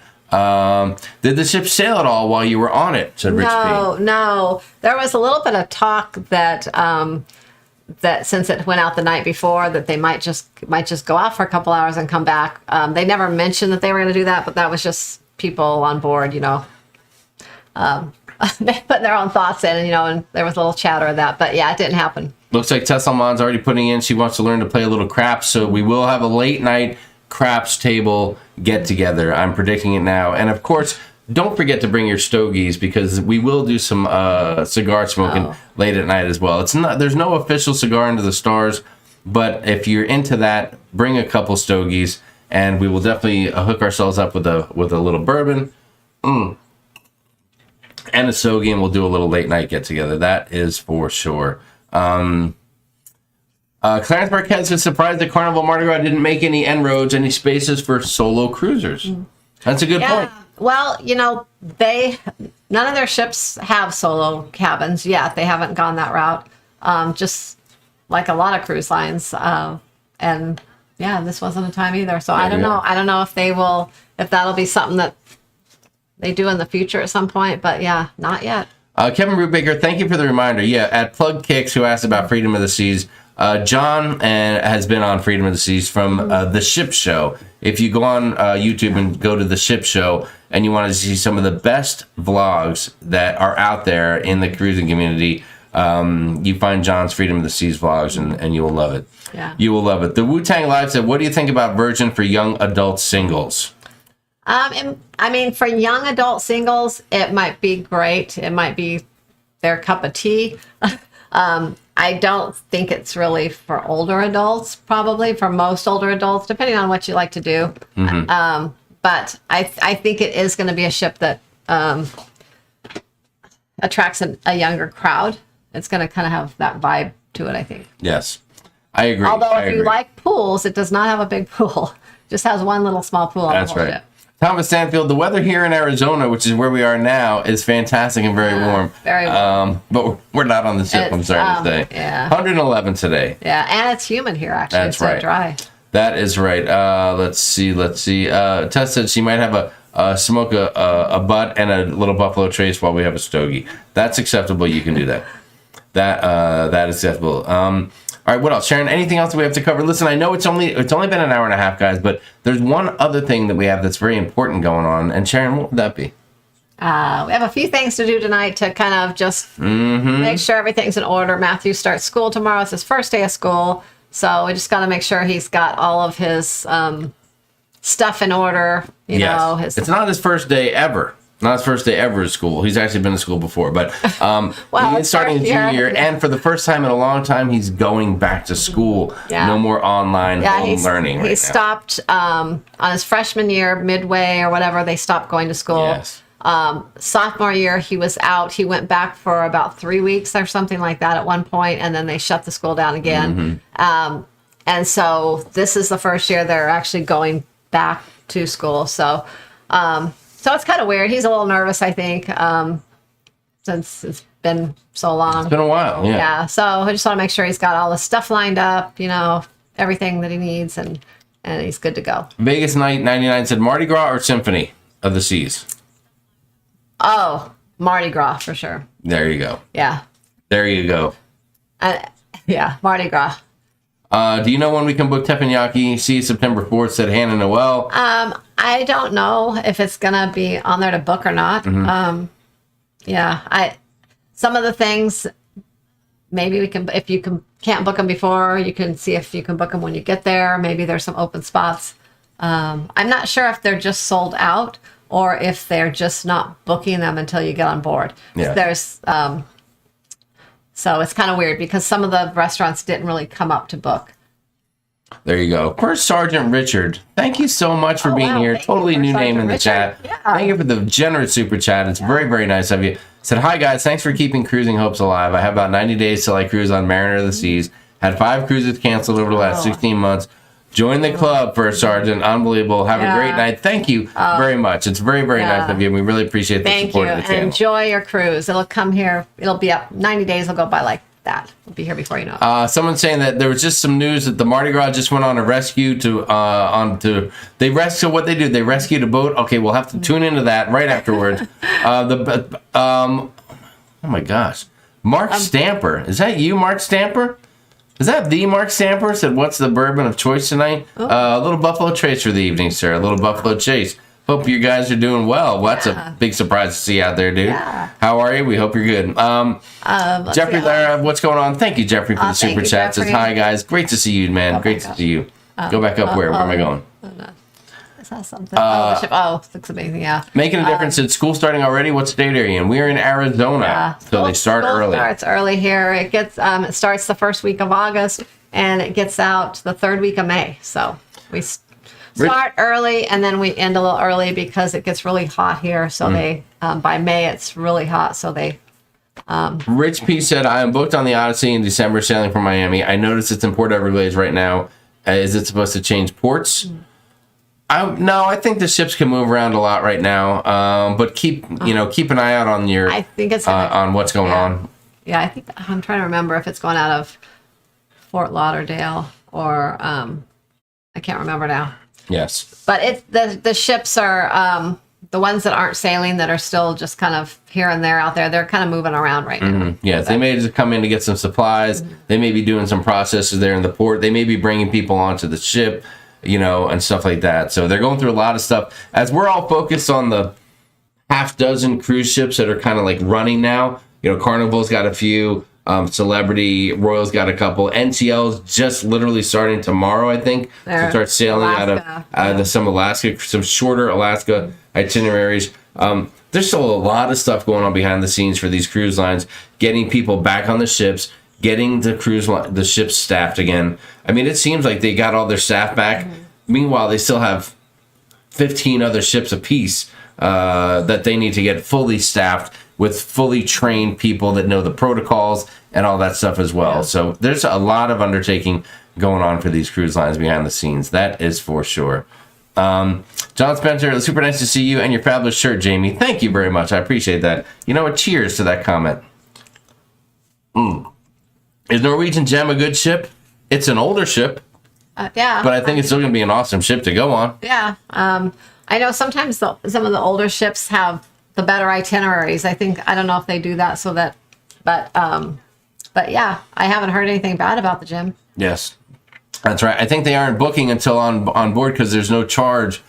S1: Did the ship sail at all while you were on it? Said Rich P.
S4: No. There was a little bit of talk that that since it went out the night before, that they might just go out for a couple hours and come back. They never mentioned that they were going to do that, but that was just people on board, they put their own thoughts in, and there was a little chatter of that, but yeah, it didn't happen.
S1: Looks like Tesselman's already putting in, she wants to learn to play a little craps, so we will have a late night craps table get together. I'm predicting it now. And of course, don't forget to bring your stogies, because we will do some cigar smoking late at night as well. There's no official cigar into the stars, but if you're into that, bring a couple stogies. And we will definitely hook ourselves up with a little bourbon and a stogie, and we'll do a little late night get together. That is for sure. Clarence Marquez is surprised that Carnival Mardi Gras didn't make any inroads, any spaces for solo cruisers. That's a good point.
S4: Well, none of their ships have solo cabins yet. They haven't gone that route. Just like a lot of cruise lines, and. Yeah, this wasn't a time either. So I don't know. I don't know if that'll be something that they do in the future at some point. But yeah, not yet.
S1: Kevin Brubaker, thank you for the reminder. Yeah, at Plug Kicks, who asked about Freedom of the Seas, John has been on Freedom of the Seas from The Ship Show. If you go on YouTube and go to The Ship Show and you want to see some of the best vlogs that are out there in the cruising community, you find John's Freedom of the Seas vlogs, and you will love it.
S4: Yeah.
S1: You will love it. The Wu-Tang Live said, what do you think about Virgin for young adult singles?
S4: I mean, for young adult singles, it might be great. It might be their cup of tea. I don't think it's really for older adults, probably for most older adults, depending on what you like to do. But I think it is going to be a ship that attracts a younger crowd. It's going to kind of have that vibe to it, I think.
S1: Yes, I agree.
S4: Although
S1: I
S4: if you
S1: agree.
S4: like pools, it does not have a big pool. It just has one little small pool on
S1: That's
S4: the whole
S1: right.
S4: ship.
S1: Thomas Stanfield, the weather here in Arizona, which is where we are now, is fantastic and very warm.
S4: Very warm.
S1: But we're not on the ship, I'm
S4: It's,
S1: sorry to say.
S4: yeah.
S1: 111 today.
S4: Yeah, and it's humid here, actually.
S1: That's
S4: it's so
S1: right.
S4: dry.
S1: That is right. Let's see. Tess said she might have smoke a butt and a little buffalo trace while we have a stogie. That's acceptable. You can do that. That is acceptable. All right, what else? Sharon, anything else that we have to cover? Listen, I know it's only been an hour and a half, guys, but there's one other thing that we have that's very important going on. And Sharon, what would that be?
S4: We have a few things to do tonight to kind of just make sure everything's in order. Matthew starts school tomorrow. It's his first day of school. So we just got to make sure he's got all of his stuff in order. You know,
S1: It's not his first day ever. Not his first day ever at school. He's actually been to school before, but he's starting his junior year, and for the first time in a long time, he's going back to school.
S4: Yeah.
S1: No more online home learning.
S4: He stopped on his freshman year, midway or whatever. They stopped going to school.
S1: Yes.
S4: Sophomore year, he was out. He went back for about 3 weeks or something like that at one point, and then they shut the school down again. And so this is the first year they're actually going back to school. So it's kind of weird. He's a little nervous, I think, since it's been so long.
S1: It's been a while. Yeah.
S4: Yeah. So I just want to make sure he's got all the stuff lined up, you know, everything that he needs, and he's good to go.
S1: Vegas Night 99 said Mardi Gras or Symphony of the Seas.
S4: Oh, Mardi Gras for sure.
S1: There you go.
S4: Yeah.
S1: There you go.
S4: Yeah, Mardi Gras.
S1: Do you know when we can book teppanyaki? See September 4th, said Hannah Noel.
S4: I don't know if it's gonna be on there to book or not. Some of the things maybe we can, if you can't book them before, you can see if you can book them when you get there. Maybe there's some open spots. I'm not sure if they're just sold out or if they're just not booking them until you get on board.
S1: Yeah.
S4: There's so it's kind of weird because some of the restaurants didn't really come up to book.
S1: There you go. First Sergeant Richard, thank you so much for being
S4: wow,
S1: here.
S4: thank
S1: Totally
S4: you,
S1: new
S4: First
S1: name in the
S4: Sergeant
S1: chat.
S4: Richard. Yeah.
S1: Thank you for the generous super chat. It's very, very nice of you. Said, hi guys, thanks for keeping cruising hopes alive. I have about 90 days till I cruise on Mariner of the Seas. Had 5 cruises canceled over the last 16 months. Join the club, First Sergeant. Unbelievable. Have a great night. Thank you very much. It's very, very nice of you. And we really appreciate the
S4: Thank you.
S1: support of the channel.
S4: Enjoy your cruise. It'll come here. It'll be up. 90 days will go by like that. We'll be here before you know it.
S1: Someone's saying that there was just some news that the Mardi Gras just went on a rescue they rescue what they do. They rescued a boat. Okay, we'll have to tune into that right afterwards. Oh my gosh, Mark Stamper, is that you, Mark Stamper? Is that the Mark Stamper? Said, what's the bourbon of choice tonight? A little Buffalo Trace for the evening, sir. A little Buffalo Chase. Hope you guys are doing well. Well, that's a big surprise to see out there, dude.
S4: Yeah.
S1: How are you? We hope you're good. Jeffrey Lara, what's going on? Thank you, Jeffrey, for the
S4: thank
S1: super
S4: you,
S1: chat. Says,
S4: Jeffrey.
S1: hi, guys. Great to see you, man. Great to see you. Go back up where? Where am I going?
S4: Is that something? The ship. Oh, looks amazing. Yeah.
S1: Making a difference. It's school starting already. What state are you in? We are in Arizona. So they start
S4: School
S1: early.
S4: Starts early here. It gets it starts the first week of August and it gets out the third week of May. So we start early and then we end a little early because it gets really hot here. So they by May it's really hot. So they.
S1: Rich P said, I am booked on the Odyssey in December sailing from Miami. I noticed it's in Port Everglades right now. Is it supposed to change ports? No, I think the ships can move around a lot right now. But keep an eye out on your
S4: I think it's
S1: on what's going on.
S4: Yeah, I think I'm trying to remember if it's going out of Fort Lauderdale or I can't remember now.
S1: Yes.
S4: But the ships are the ones that aren't sailing that are still just kind of here and there out there. They're kind of moving around right now.
S1: Yes, they may just come in to get some supplies. They may be doing some processes there in the port. They may be bringing people onto the ship, and stuff like that. So they're going through a lot of stuff. As we're all focused on the half dozen cruise ships that are kind of like running now. Carnival's got a few. Celebrity, Royal's got a couple. NCL's just literally starting tomorrow, I think, to start sailing
S4: Alaska.
S1: out of some Alaska, some shorter Alaska itineraries. There's still a lot of stuff going on behind the scenes for these cruise lines, getting people back on the ships, getting the ships staffed again. I mean, it seems like they got all their staff back. Meanwhile, they still have 15 other ships apiece that they need to get fully staffed with fully trained people that know the protocols and all that stuff as well. So there's a lot of undertaking going on for these cruise lines behind the scenes. That is for sure. John Spencer, super nice to see you and your fabulous shirt, Jamie. Thank you very much. I appreciate that. You know what? Cheers to that comment. Is Norwegian Gem a good ship? It's an older ship.
S4: Yeah.
S1: But I think it's still going to be an awesome ship to go on.
S4: Yeah. I know sometimes some of the older ships have the better itineraries. I don't know if they do that but yeah, I haven't heard anything bad about the gym.
S1: Yes, that's right. I think they aren't booking until on board because there's no charge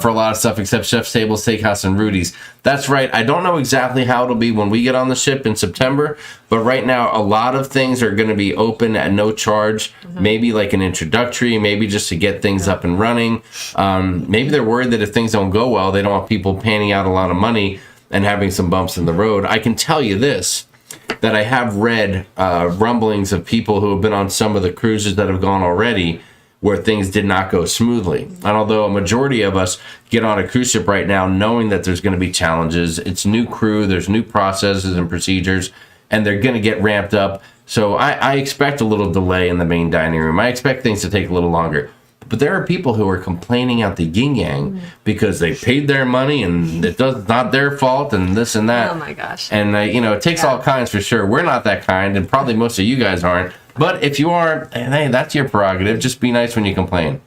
S1: for a lot of stuff except Chef's Table, Steakhouse, and Rudy's. That's right. I don't know exactly how it'll be when we get on the ship in September, but right now a lot of things are going to be open at no charge. Maybe like an introductory, maybe just to get things up and running. Maybe they're worried that if things don't go well, they don't want people panning out a lot of money and having some bumps in the road. I can tell you this, that I have read rumblings of people who have been on some of the cruises that have gone already where things did not go smoothly. And although a majority of us get on a cruise ship right now knowing that there's going to be challenges, it's new crew, there's new processes and procedures, and they're going to get ramped up. So I expect a little delay in the main dining room. I expect things to take a little longer. But there are people who are complaining out the yin yang because they paid their money and it's not their fault and this and that.
S4: Oh my gosh.
S1: And, it takes all kinds for sure. We're not that kind, and probably most of you guys aren't. But if you are, hey, that's your prerogative. Just be nice when you complain.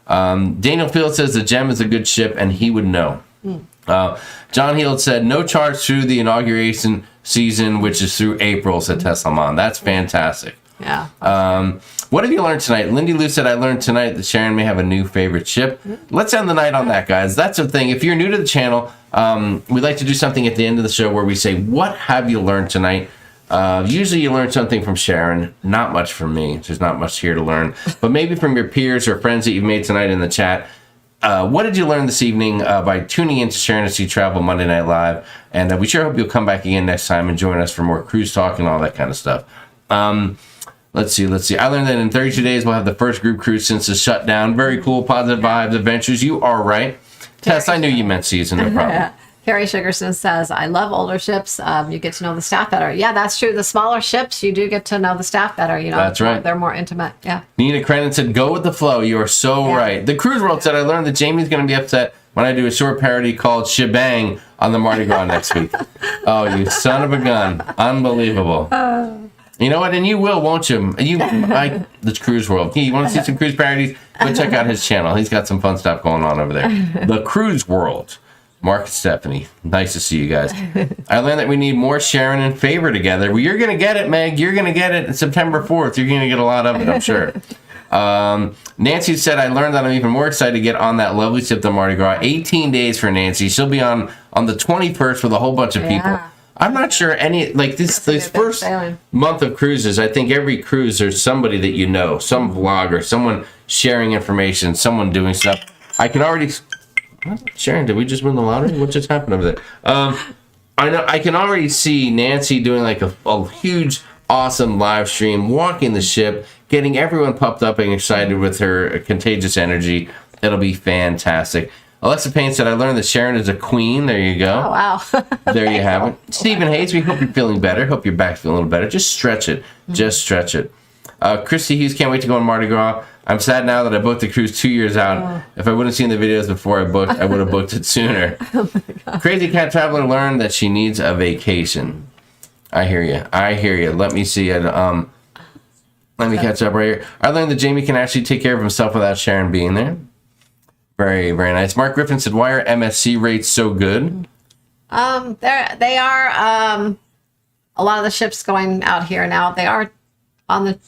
S1: Daniel Field says the Gem is a good ship, and he would know. John Heald said, no charge through the inauguration season, which is through April, said Tesselman. That's fantastic.
S4: Yeah.
S1: What have you learned tonight? Lindy Lou said, I learned tonight that Sharon may have a new favorite ship. Let's end the night on that, guys. That's the thing. If you're new to the channel, we like to do something at the end of the show where we say, what have you learned tonight? Usually you learn something from Sharon, not much from me. There's not much here to learn, but maybe from your peers or friends that you've made tonight in the chat. What did you learn this evening by tuning into Sharonatsea Travel Monday Night Live? And we sure hope you'll come back again next time and join us for more cruise talk and all that kind of stuff. Let's see. I learned that in 32 days we'll have the first group cruise since the shutdown. Very cool, positive vibes, adventures. You are right. Tess, I knew you meant season, no problem.
S4: Carrie Sugarson says, I love older ships. You get to know the staff better. Yeah, that's true. The smaller ships, you do get to know the staff better.
S1: That's right.
S4: They're more intimate. Yeah.
S1: Nina Crennan said, go with the flow. You are so right. The Cruise World said, I learned that Jamie's going to be upset when I do a short parody called Shebang on the Mardi Gras next week. Oh, you son of a gun. Unbelievable. You know what? And you will, won't you? The Cruise World. You want to see some cruise parodies? Go check out his channel. He's got some fun stuff going on over there. The Cruise World. Mark and Stephanie, nice to see you guys. I learned that we need more Sharon and Favor together. Well, you're going to get it, Meg. You're going to get it on September 4th. You're going to get a lot of it, I'm sure. Nancy said, I learned that I'm even more excited to get on that lovely ship to Mardi Gras. 18 days for Nancy. She'll be on the 21st with a whole bunch of people. I'm not sure this first month of cruises, I think every cruise there's somebody that you know, some vlogger, someone sharing information, someone doing stuff. I can already... Sharon, did we just win the lottery? What just happened over there? I can already see Nancy doing like a huge, awesome live stream, walking the ship, getting everyone pumped up and excited with her contagious energy. It'll be fantastic. Alexa Payne said, I learned that Sharon is a queen. There you go.
S4: Oh, wow.
S1: There you have it. Stephen Hayes, we hope you're feeling better. Hope your back's feeling a little better. Just stretch it. Just stretch it. Christy Hughes, can't wait to go on Mardi Gras. I'm sad now that I booked the cruise 2 years out. If I would have seen the videos before I booked, I would have booked it sooner. Crazy Cat Traveler learned that she needs a vacation. I hear you. Let me see it. Let me catch up right here. I learned that Jamie can actually take care of himself without Sharon being there. Very, very nice. Mark Griffin said, why are MSC rates so good?
S4: They are, a lot of the ships going out here now, they are on the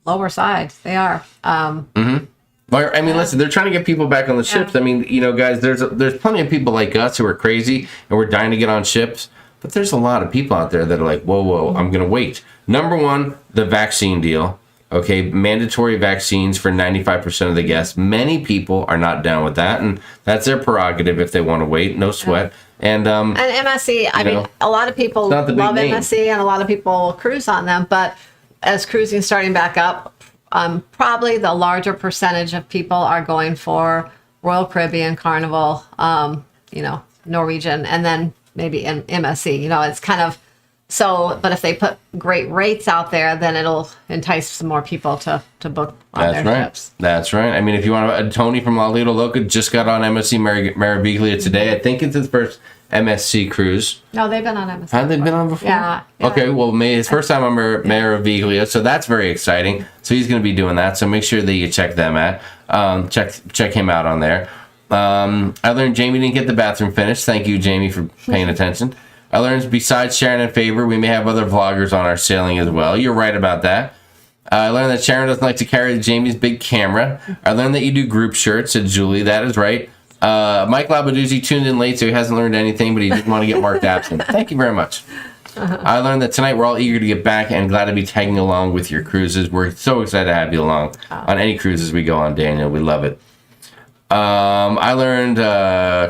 S4: lower side. They are.
S1: Well, I mean, listen, they're trying to get people back on the ships. I mean, guys, there's plenty of people like us who are crazy and we're dying to get on ships. But there's a lot of people out there that are like, whoa, I'm going to wait. Number one, the vaccine deal. Okay, mandatory vaccines for 95% of the guests. Many people are not down with that, and that's their prerogative if they want to wait. No sweat. And
S4: MSC, I mean, a lot of people love MSC, and a lot of people cruise on them. But as cruising starting back up, probably the larger percentage of people are going for Royal Caribbean, Carnival, Norwegian, and then maybe MSC. It's kind of so. But if they put great rates out there, then it'll entice some more people to book on their ships.
S1: That's right. I mean, if you want Tony from La Lido Loca just got on MSC Meraviglia today. I think it's his first MSC cruise.
S4: No, they've been on MSC.
S1: Have they been on before?
S4: Yeah.
S1: Okay, well, his first time on Meraviglia, so that's very exciting. So he's going to be doing that. So make sure that you check them out. Check him out on there. I learned Jamie didn't get the bathroom finished. Thank you, Jamie, for paying attention. I learned besides Sharon and Faber, we may have other vloggers on our sailing as well. You're right about that. I learned that Sharon doesn't like to carry Jamie's big camera. I learned that you do group shirts, said Julie. That is right. Mike Labaduzzi tuned in late, so he hasn't learned anything, but he didn't want to get marked absent. Thank you very much. I learned that tonight we're all eager to get back and glad to be tagging along with your cruises. We're so excited to have you along on any cruises we go on, Daniel. We love it. I learned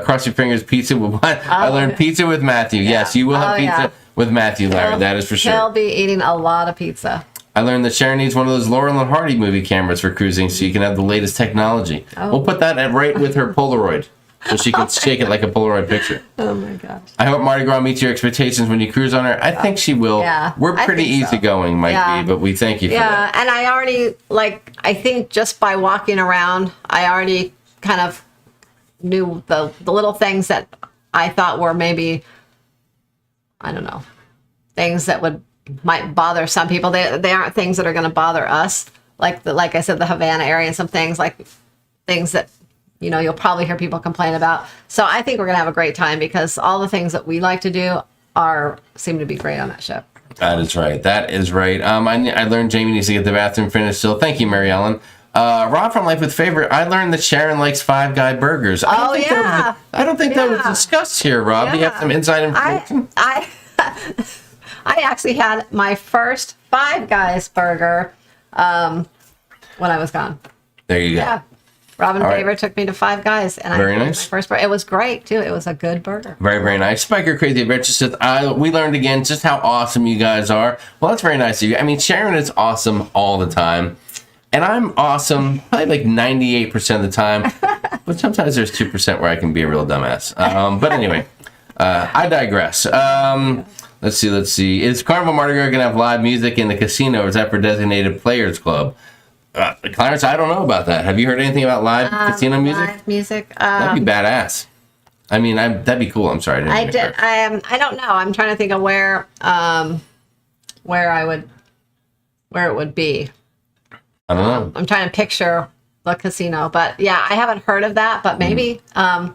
S1: cross your fingers pizza with what? I learned pizza with Matthew. Yeah. Yes, you will have pizza with Matthew, Larry. That is for sure.
S4: He'll be eating a lot of pizza.
S1: I learned that Sharon needs one of those Laurel and Hardy movie cameras for cruising so you can have the latest technology. We'll put that right with her Polaroid so she can shake it like a Polaroid picture.
S4: Oh my gosh.
S1: I hope Mardi Gras meets your expectations when you cruise on her. I think she will.
S4: Yeah,
S1: We're pretty easygoing, Mike B, but we thank you for that.
S4: Yeah, and I already, I think just by walking around, I already kind of knew the little things that I thought were maybe, I don't know, things that might bother some people. They aren't things that are going to bother us. Like I said, the Havana area and some things that you'll probably hear people complain about. So I think we're going to have a great time because all the things that we like to do seem to be great on that ship.
S1: That is right. I learned Jamie needs to get the bathroom finished still. Thank you, Mary Ellen. Rob from Life with Favorite. I learned that Sharon likes Five Guy burgers. I don't think that was discussed here, Rob.
S4: Yeah.
S1: Do you have some inside information?
S4: I actually had my first Five Guys burger when I was gone.
S1: There you go.
S4: Yeah. Robin Faber took me to Five Guys, and
S1: very
S4: I had
S1: nice.
S4: my first burger. It was great too. It was a good burger.
S1: Very, very nice. Spiker Crazy Adventure says, we learned again just how awesome you guys are. Well, that's very nice of you. I mean, Sharon is awesome all the time. And I'm awesome probably like 98% of the time. But sometimes there's 2% where I can be a real dumbass. But anyway, I digress. Let's see. Is Carnival Mardi Gras going to have live music in the casino, or is that for designated players club? Clarence, I don't know about that. Have you heard anything about live casino music?
S4: Live music.
S1: That'd be badass. I mean, that'd be cool. I'm sorry.
S4: I don't know. I'm trying to think of where it would be.
S1: I don't know.
S4: I'm trying to picture the casino, but yeah, I haven't heard of that. But maybe I'm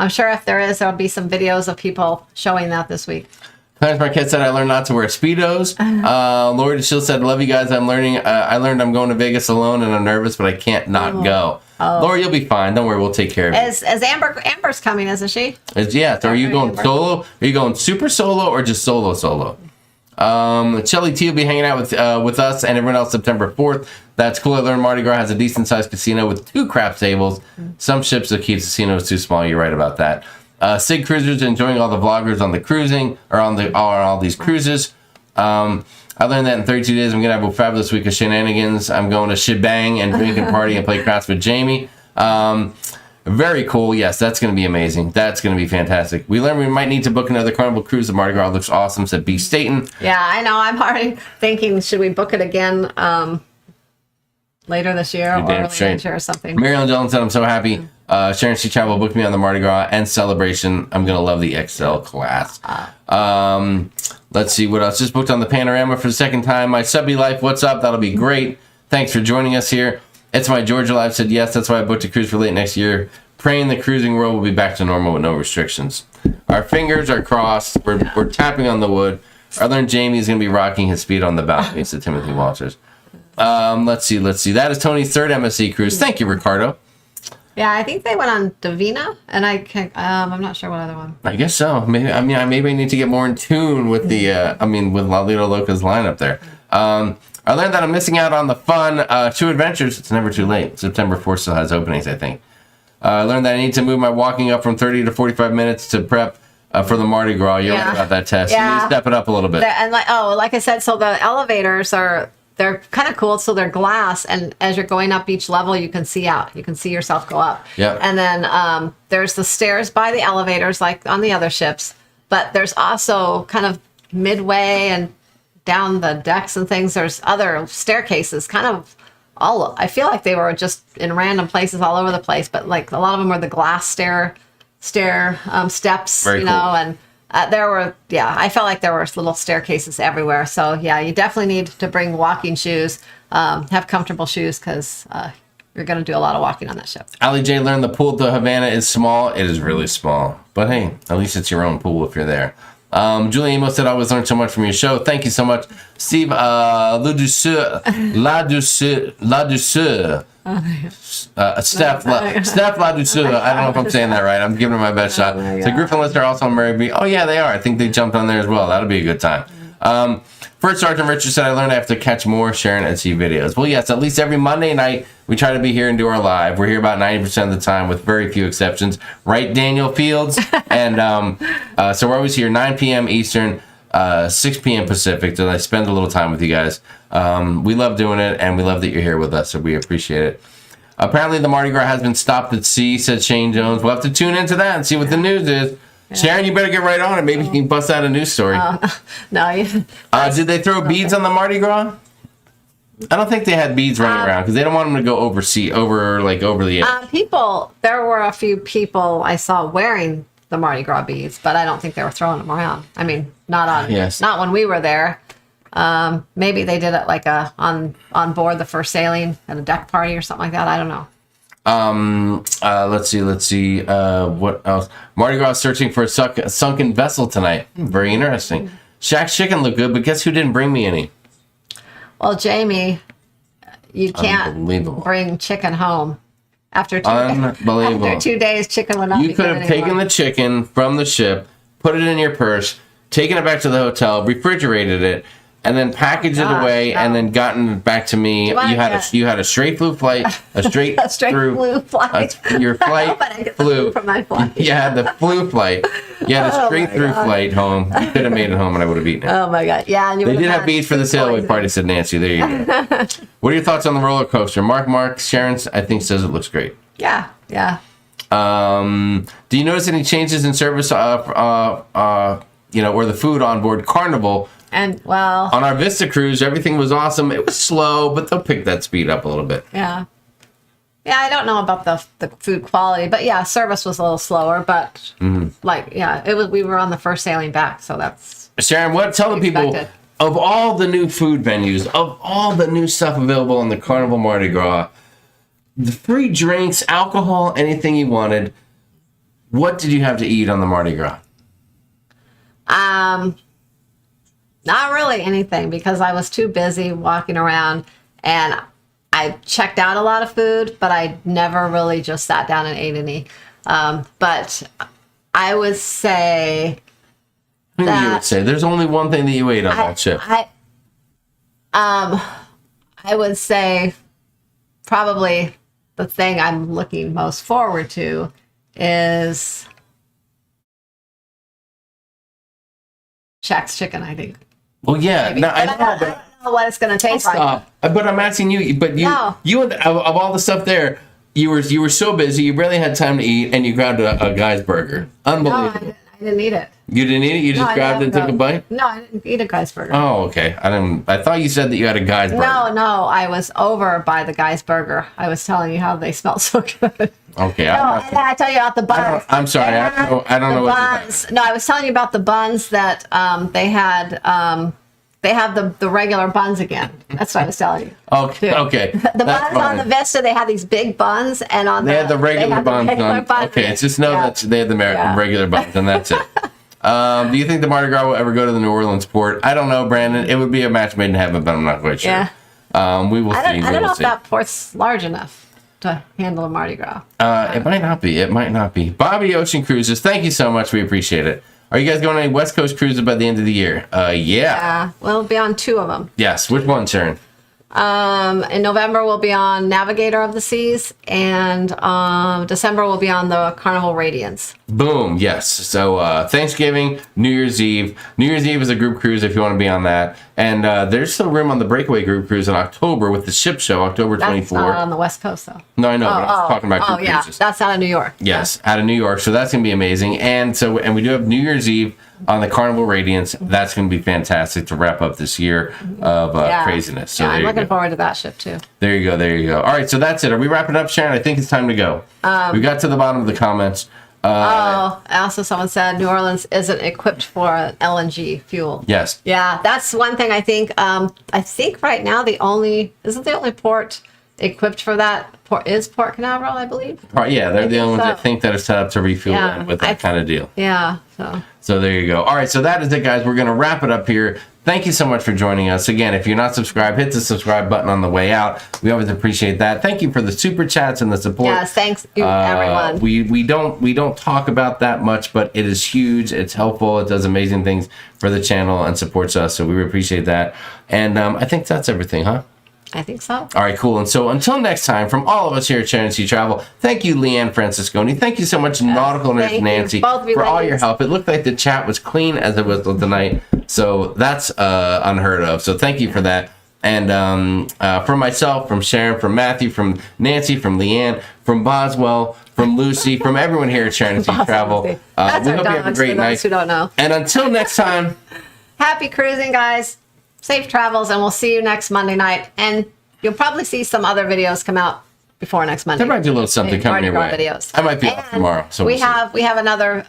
S4: sure if there is, there'll be some videos of people showing that this week.
S1: Clarence Marquette said, I learned not to wear Speedos. Lori DeShield said, love you guys. I learned I'm going to Vegas alone and I'm nervous, but I can't not go. Lori, you'll be fine. Don't worry. We'll take care of you.
S4: Is Amber's coming, isn't she?
S1: Yeah. So are you going solo? Are you going super solo or just solo? Shelly T will be hanging out with us and everyone else September 4th. That's cool. I learned Mardi Gras has a decent sized casino with 2 craps tables. Some ships that keep casinos too small. You're right about that. Sig Cruisers enjoying all the vloggers on the cruising or on all these cruises. I learned that in 32 days I'm gonna have a fabulous week of shenanigans. I'm going to shebang and drink and party and play craps with Jamie. Very cool. Yes, that's going to be amazing. That's going to be fantastic. We learned we might need to book another Carnival cruise. The Mardi Gras looks awesome, said B. Staten.
S4: Yeah, I know. I'm already thinking, should we book it again later this year or early next year or something?
S1: Marilyn Dillon said, I'm so happy. Sharon Sea Travel booked me on the Mardi Gras and Celebration. I'm going to love the XL class. Let's see what else. Just booked on the Panorama for the second time. My subby life, what's up? That'll be great. Thanks for joining us here. It's My Georgia Life said, yes, that's why I booked a cruise for late next year. Praying the cruising world will be back to normal with no restrictions. Our fingers are crossed. We're tapping on the wood. Our learned Jamie is going to be rocking his feet on the balcony, said Timothy Walters. Let's see. That is Tony's 3rd MSC cruise. Thank you, Ricardo.
S4: Yeah, I think they went on Davina, and I'm not sure what other one.
S1: I guess so. Maybe maybe I need to get more in tune with the with Lalito Loca's lineup there. I learned that I'm missing out on the fun 2 adventures. It's never too late. September 4th still has openings, I think. I learned that I need to move my walking up from 30 to 45 minutes to prep for the Mardi Gras. You're right about that, Tess. You need to step it up a little bit.
S4: And like I said, so the elevators they're kind of cool. So they're glass, and as you're going up each level, you can see out. You can see yourself go up.
S1: Yeah.
S4: And then there's the stairs by the elevators, like on the other ships. But there's also kind of midway and down the decks and things. There's other staircases, kind of I feel like they were just in random places all over the place. But like a lot of them were the glass steps,
S1: Very cool.
S4: and. There were, I felt like there were little staircases everywhere. So, you definitely need to bring walking shoes, have comfortable shoes, because you're going to do a lot of walking on that ship.
S1: Ali J learned the pool to Havana is small. It is really small. But hey, at least it's your own pool if you're there. Julie Amos said, I always learn so much from your show. Thank you so much. Steve La Douceur. Steph La Douceur. I don't know if I'm saying that right. I'm giving her my best shot. So Griffin Lister also on Mary B. Oh, yeah, they are. I think they jumped on there as well. That'll be a good time. First Sergeant Richard said, I learned I have to catch more Sharon at Sea videos. Well, yes, at least every Monday night, we try to be here and do our live. We're here about 90% of the time with very few exceptions. Right, Daniel Fields? And so we're always here 9 p.m. Eastern, 6 p.m. Pacific, so I spend a little time with you guys. We love doing it, and we love that you're here with us, so we appreciate it. Apparently, the Mardi Gras has been stopped at sea, said Shane Jones. We'll have to tune into that and see what the news is. Sharon, you better get right on it. Maybe you can bust out a news story.
S4: No.
S1: Did they throw beads on the Mardi Gras? I don't think they had beads running around because they don't want them to go over the edge.
S4: There were a few people I saw wearing the Mardi Gras beads, but I don't think they were throwing them around. I mean, not when we were there. Maybe they did it like on board the first sailing at a deck party or something like that. I don't know.
S1: Let's see. What else? Mardi Gras searching for a sunken vessel tonight. Very interesting. Shaq's chicken looked good, but guess who didn't bring me any?
S4: Well, Jamie, you can't bring chicken home. After 2 days, chicken would not be good anymore. You could have taken the chicken from the ship, put it in your purse, taken it back to the hotel, refrigerated it, and then packaged it away, and then gotten it back to me. You had a straight through flight, a straight through flight.
S1: Your flight flew
S4: from my flight.
S1: You had the flu flight. You had a straight through flight home. You could have made it home, and I would have eaten it.
S4: Oh my god! Yeah, and
S1: they did have beads for the sailaway party, said Nancy. There you go. What are your thoughts on the roller coaster? Mark Sharon, I think, says it looks great.
S4: Yeah.
S1: Do you notice any changes in service? Or the food on board Carnival?
S4: And on
S1: our Vista cruise, everything was awesome. It was slow, but they'll pick that speed up a little bit.
S4: Yeah, I don't know about the food quality, but service was a little slower. But it was. We were on the first sailing back, so that's.
S1: Sharon, tell the people of all the new food venues, of all the new stuff available on the Carnival Mardi Gras, the free drinks, alcohol, anything you wanted. What did you have to eat on the Mardi Gras?
S4: Not really anything because I was too busy walking around, and I checked out a lot of food, but I never really just sat down and ate any. But I would say
S1: there's only one thing that you ate on that ship.
S4: I would say probably the thing I'm looking most forward to is Shaq's chicken, I think.
S1: Well, yeah. No, I
S4: don't know what it's going to taste like.
S1: But I'm asking you. But you of all the stuff there, you were so busy, you barely had time to eat, and you grabbed a guy's burger. Unbelievable.
S4: No, I didn't eat it.
S1: You didn't eat it? You just grabbed it and took a bite?
S4: No, I didn't eat a guy's burger.
S1: Oh, okay. I thought you said that you had a guy's burger.
S4: No, I was over by the guy's burger. I was telling you how they smell so good.
S1: Okay.
S4: I tell you about the buns.
S1: I'm sorry. I don't know what buns.
S4: No, I was telling you about the buns that they had. They have the regular buns again. That's what I was telling you.
S1: Okay.
S4: The buns on the Vista, they had these big buns, and
S1: they had the regular buns. Okay, just know that they had the regular buns, and that's it. Do you think the Mardi Gras will ever go to the New Orleans port? I don't know, Brandon. It would be a match made in heaven, but I'm not quite sure.
S4: Yeah.
S1: We will see.
S4: I don't know if that port's large enough. to handle a Mardi Gras.
S1: It might not be. It might not be. Bobby Ocean Cruises, thank you so much. We appreciate it. Are you guys going on any West Coast cruises by the end of the year? Yeah.
S4: We'll be on 2 of them.
S1: Yes. Which one, Sharon?
S4: In November, we'll be on Navigator of the Seas, and December, we'll be on the Carnival Radiance.
S1: Boom. Yes. So Thanksgiving, New Year's Eve. New Year's Eve is a group cruise if you want to be on that. And there's still room on the Breakaway group cruise in October with the ship show, October 24th.
S4: That's not on the West Coast, though.
S1: No, I know, but I'm talking about group cruises.
S4: That's out of New York.
S1: Yes, out of New York. So that's going to be amazing. And we do have New Year's Eve on the Carnival Radiance. That's going to be fantastic to wrap up this year of craziness. So
S4: I'm looking forward to that ship, too.
S1: There you go. There you go. All right, so that's it. Are we wrapping up, Sharon? I think it's time to go. We got to the bottom of the comments.
S4: Also someone said New Orleans isn't equipped for LNG fuel.
S1: Yes.
S4: Yeah, that's one thing I think. I think right now the only port equipped for that is Port Canaveral, I believe.
S1: Yeah, they're the only ones I think that are set up to refuel with that kind of deal.
S4: Yeah.
S1: So there you go. All right, so that is it, guys. We're going to wrap it up here. Thank you so much for joining us. Again, if you're not subscribed, hit the subscribe button on the way out. We always appreciate that. Thank you for the super chats and the support.
S4: Yes, thanks you, everyone.
S1: We don't talk about that much, but it is huge. It's helpful. It does amazing things for the channel and supports us. So we appreciate that. And I think that's everything, huh?
S4: I think so.
S1: All right, cool. And so until next time, from all of us here at Sharon Sea Travel, thank you, Leanne Francisconi. Thank you so much, Nautical Nurse Nancy, for all your help. It looked like the chat was clean as it was tonight, so that's unheard of. So thank you for that. And from myself, from Sharon, from Matthew, from Nancy, from Leanne, from Boswell, from Lucy, from everyone here at Sharon Sea Travel, we hope you have a great night.
S4: Who don't know.
S1: And until next time,
S4: happy cruising, guys. Safe travels, and we'll see you next Monday night. And you'll probably see some other videos come out before next Monday.
S1: there might be a little something coming your way.
S4: Videos.
S1: I might be off tomorrow. So
S4: we have another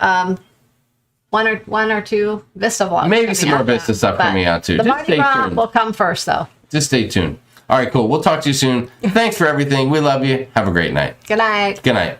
S4: one or two Vista vlogs.
S1: Maybe some more Vista stuff coming out too.
S4: The
S1: Just
S4: Mardi
S1: stay
S4: Gras
S1: tuned.
S4: will come first, though.
S1: Just stay tuned. All right, cool. We'll talk to you soon. Thanks for everything. We love you. Have a great night.
S4: Good night.
S1: Good night.